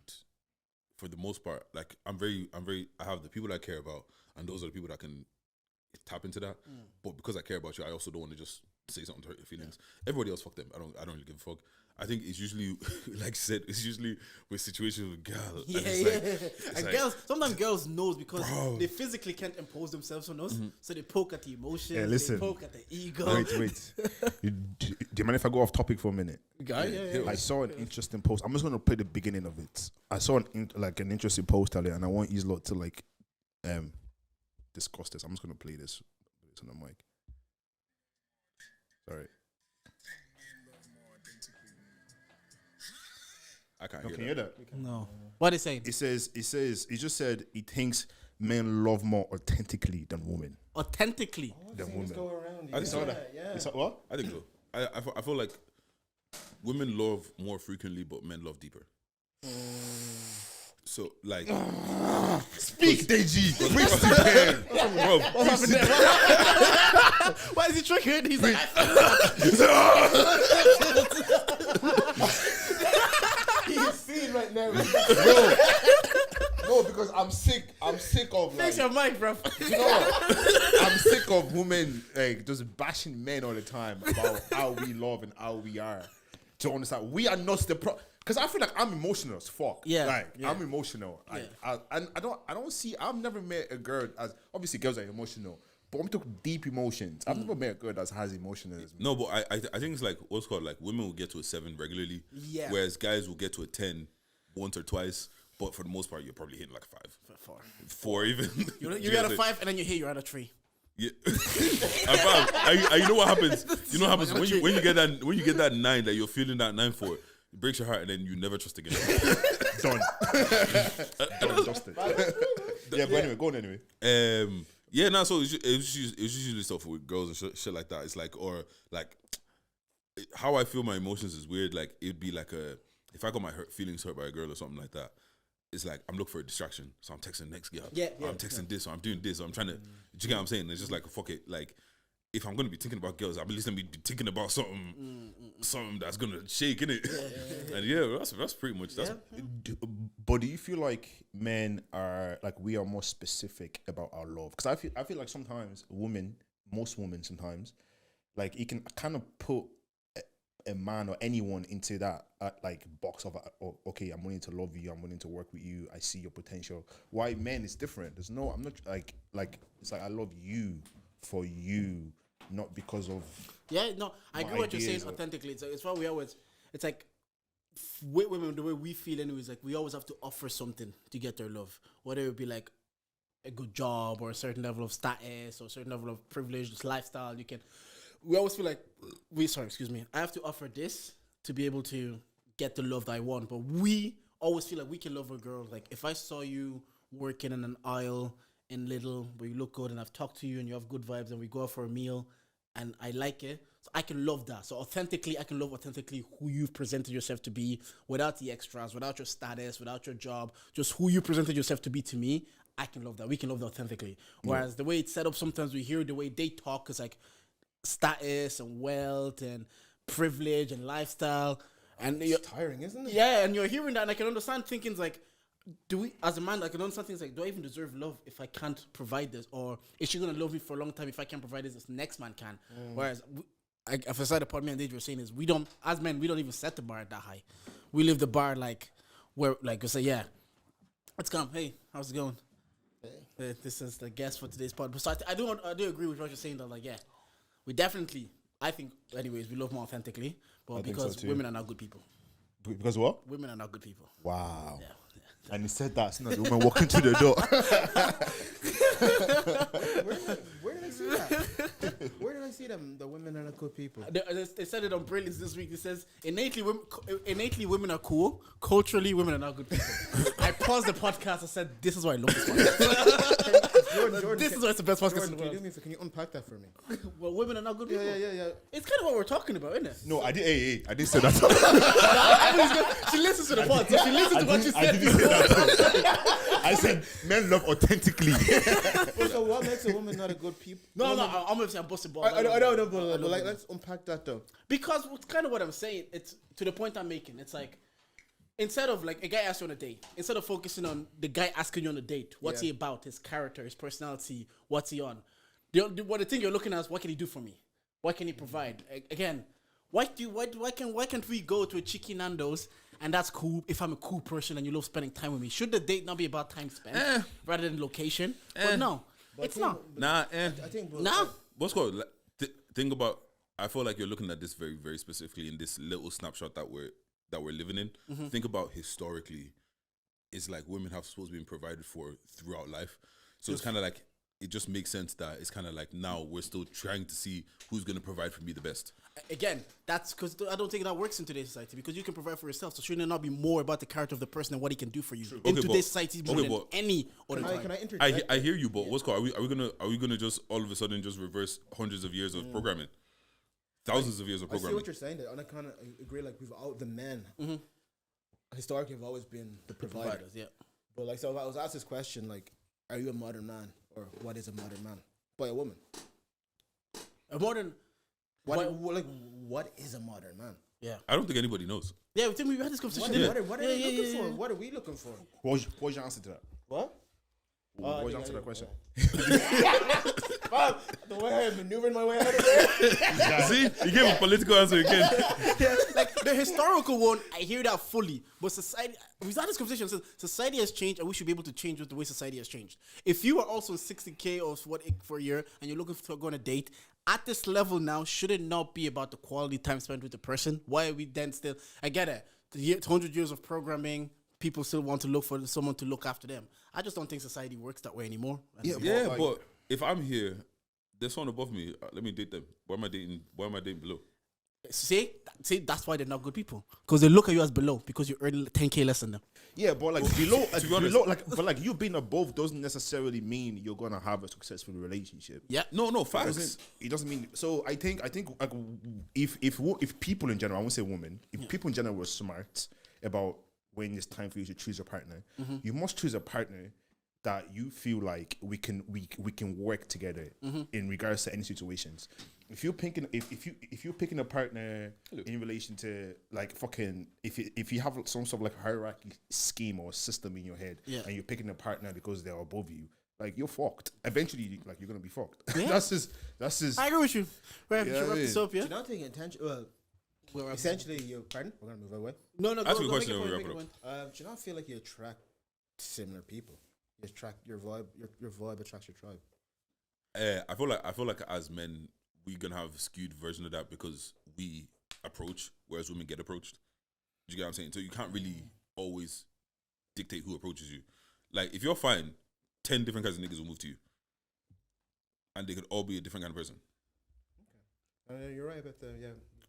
S4: for the most part, like I have the people I care about, and those are the people that can tap into that. But because I care about you, I also don't want to just say something to hurt your feelings. Everybody else, fuck them. I don't really give a fuck. I think it's usually, like I said, it's usually with situations with girls.
S1: And girls, sometimes girls knows because they physically can't impose themselves on us, so they poke at the emotions,
S2: listen.
S1: they poke at the ego.
S2: Wait. Do you mind if I go off topic for a minute?
S1: Yeah.
S2: I saw an interesting post. I'm just going to play the beginning of it. I saw an interesting post earlier, and I want you lot to discuss this. I'm just going to play this. It's on the mic. Sorry.
S4: I can't
S2: Can you
S4: hear
S2: hear
S4: that.
S2: that?
S1: No. What is saying?
S2: He just said he thinks men love more authentically than women.
S1: Authentically.
S2: Than women.
S3: Go around.
S4: I saw
S3: that. Yeah.
S2: You saw what?
S4: I think so. I feel like women love more frequently, but men love deeper. So like,
S2: Speak, Deji.
S4: bro,
S1: Why is he triggered? He's like,
S3: He's seen right now.
S5: No, because I'm sick of like,
S1: fix your mic, bro.
S5: you know what? I'm sick of women like just bashing men all the time about how we love and how we are. To understand, we are not the pro. Because I feel like I'm emotional as fuck.
S1: Yeah,
S5: I'm emotional. And I don't see. I've never met a girl as obviously girls are emotional, but I'm talking deep emotions. I've never met a girl that has emotion as me.
S4: no, but I think it's like what's called like women will get to a 7 regularly, whereas guys will get to a 10 once or twice. But for the most part, you're probably hitting like a 5, 4 even.
S1: You got a 5 and then you hit you're at a 3.
S4: Yeah. And you know what happens? You know what happens when you get that 9 that you're feeling that 9 for. It breaks your heart and then you never trust again.
S2: Done. Done. Dusted. Yeah, but anyway, go on anyway.
S4: So it's usually stuff with girls and shit like that. It's like, or like, how I feel my emotions is weird. Like, it'd be like if I got my feelings hurt by a girl or something like that, it's like, I'm looking for a distraction. So I'm texting the next girl. I'm texting this, or I'm doing this, or I'm trying to, do you get what I'm saying? It's just like, fuck it. Like, if I'm gonna be thinking about girls, I'm at least gonna be thinking about something that's gonna shake in it. And that's pretty much that's.
S2: But do you feel like men are like we are more specific about our love? Because I feel like sometimes most women sometimes, like you can kind of put a man or anyone into that like box of okay, I'm willing to love you, I'm willing to work with you, I see your potential. Why men is different? There's no, I'm not like it's like I love you for you, not because of
S1: I agree what you're saying authentically. It's why we always, it's like with women, the way we feel anyways, like we always have to offer something to get their love, whether it be like a good job or a certain level of status or a certain level of privileged lifestyle. We always feel like I have to offer this to be able to get the love that I want. But we always feel like we can love a girl. Like if I saw you working in an aisle in Lidl where you look good and I've talked to you and you have good vibes and we go out for a meal and I like it, so I can love that. So authentically, I can love authentically who you've presented yourself to be without the extras, without your status, without your job, just who you presented yourself to be to me. I can love that. We can love that authentically. Whereas the way it's set up, sometimes we hear the way they talk is like status and wealth and privilege and lifestyle. And
S3: It's tiring, isn't it?
S1: Yeah, and you're hearing that and I can understand thinking like, do we, as a man, I can understand things like, do I even deserve love if I can't provide this? Or is she going to love me for a long time if I can't provide this next man can? Whereas, if I said the part me and Dave were saying is, as men, we don't even set the bar that high. We leave the bar like, where, like, we say, yeah, let's come. Hey, how's it going? This is the guest for today's pod. So I do agree with what you're saying, that, like, yeah, we definitely, I think, anyways, we love more authentically, but because women are not good people.
S2: Because what?
S1: Women are not good people.
S2: Wow.
S1: Yeah.
S2: And he said that. So now the woman walking through the door.
S3: Where did I see that? Where did I see them? The women are not good people.
S1: They said it on Brilliance this week. It says innately women are cool. Culturally, women are not good people. I paused the podcast and said, "This is why I love this podcast."
S3: Jordan,
S1: This is why it's the best podcast
S3: Jordan,
S1: in the
S3: can you do
S1: world.
S3: me? Can you unpack that for me?
S1: Well, women are not good people.
S3: Yeah.
S1: It's kind of what we're talking about, isn't it?
S5: No, I did. Hey, I didn't say that.
S1: She listens to the pod, so she listens to what you
S5: I
S1: said.
S5: didn't say that. I said men love authentically.
S3: So what makes a woman not a good people?
S1: No, I'm gonna say I'm busting balls.
S3: I don't know, but
S1: I
S3: like,
S1: know.
S3: let's unpack that though.
S1: Because it's kind of what I'm saying. It's to the point I'm making. It's like, instead of like a guy asks you on a date, instead of focusing on the guy asking you on a date, what's he about, his character, his personality, what's he on? The thing you're looking at is what can he do for me? What can he provide? Again, why can't we go to a Chicken Nando's and that's cool if I'm a cool person and you love spending time with me? Should the date not be about time spent rather than location? But no, it's not.
S4: Nah,
S3: I think, but
S1: Nah.
S4: What's called? Like, think about. I feel like you're looking at this very, very specifically in this little snapshot that we're living in.
S1: Mm-hmm.
S4: Think about historically, it's like women have supposed to be provided for throughout life. So it's kind of like it just makes sense that it's kind of like now we're still trying to see who's going to provide for me the best.
S1: Again, that's because I don't think that works in today's society because you can provide for yourself. So shouldn't it not be more about the character of the person and what he can do for you in
S4: Okay,
S1: today's
S4: but-
S1: society more
S4: okay,
S1: than
S4: but-
S1: any other time?
S3: Can I interject?
S4: I hear you, but what's called? Are we gonna just all of a sudden just reverse hundreds of years of programming, thousands of years of
S3: I see
S4: programming?
S3: what you're saying there, and I kind of agree. Like the men historically have always been the providers.
S1: Providers, yeah.
S3: But like, so if I was asked this question, like, are you a modern man, or what is a modern man? By a woman.
S1: A modern,
S3: What is a modern man?
S1: yeah,
S4: I don't think anybody knows.
S1: yeah. We think we had this conversation.
S3: What are they looking for? What are we looking for?
S5: What was your answer to that?
S3: What?
S5: What was your answer to that question?
S3: The way I'm maneuvering my way out of there.
S4: See, you gave a political answer again.
S1: Like the historical one, I hear that fully. But society, we've had this conversation. So society has changed, and we should be able to change with the way society has changed. If you are also 60K or what for a year, and you're looking to go on a date at this level now, should it not be about the quality time spent with the person? Why are we then still? I get it. 100 years of programming, people still want to look for someone to look after them. I just don't think society works that way anymore.
S4: Yeah, but if I'm here, there's someone above me. Let me date them. Why am I dating below?
S1: See, that's why they're not good people. Because they look at you as below because you earn 10K less than them.
S5: Yeah, but like below,
S4: be honest.
S5: but like you being above doesn't necessarily mean you're gonna have a successful relationship.
S1: Yeah.
S4: No, facts.
S5: It doesn't mean. So I think like if people in general, I won't say women, if people in general were smart about when it's time for you to choose a partner, you must choose a partner that you feel like we can work together in regards to any situations. If you're picking if you're picking a partner in relation to like fucking if you have some sort of like hierarchy scheme or system in your head, and you're picking a partner because they're above you, like you're fucked. Eventually, like you're gonna be fucked.
S1: Yeah.
S5: That's just.
S1: I agree with you. Right, we
S5: Yeah,
S1: should wrap
S5: I
S1: this
S5: mean-
S1: up, yeah?
S3: Do you not think intention? Well, essentially, you pardon. We're gonna move away.
S1: No,
S4: Ask
S1: go,
S4: me a
S1: go,
S4: question
S1: make
S4: and
S1: a
S4: we
S1: point,
S4: wrap
S1: make
S4: it
S1: a
S4: up.
S1: point.
S3: Do you not feel like you attract similar people? You attract your vibe. Your vibe attracts your tribe.
S4: I feel like as men, we're gonna have a skewed version of that because we approach, whereas women get approached. Do you get what I'm saying? So you can't really always dictate who approaches you. Like if you're fine, 10 different kinds of niggas will move to you, and they could all be a different kind of person.
S3: You're right about the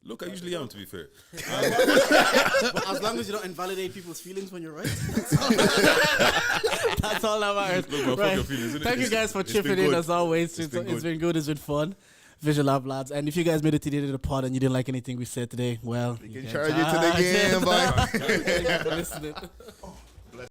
S4: Look, I usually am, to be fair.
S1: But as long as you don't invalidate people's feelings when you're right, that's all that matters.
S4: Look, man, fuck
S1: Right.
S4: your feelings, innit?
S1: Thank you guys for
S4: It's
S1: chipping
S4: been
S1: in
S4: good.
S1: as always.
S4: It's been
S1: It's been good. It's been fun. Visual Lab lads. And if you guys made it to the end of the pod and you didn't like anything we said today, well,
S5: We can charge you to the game, boy.
S1: Thank you for listening.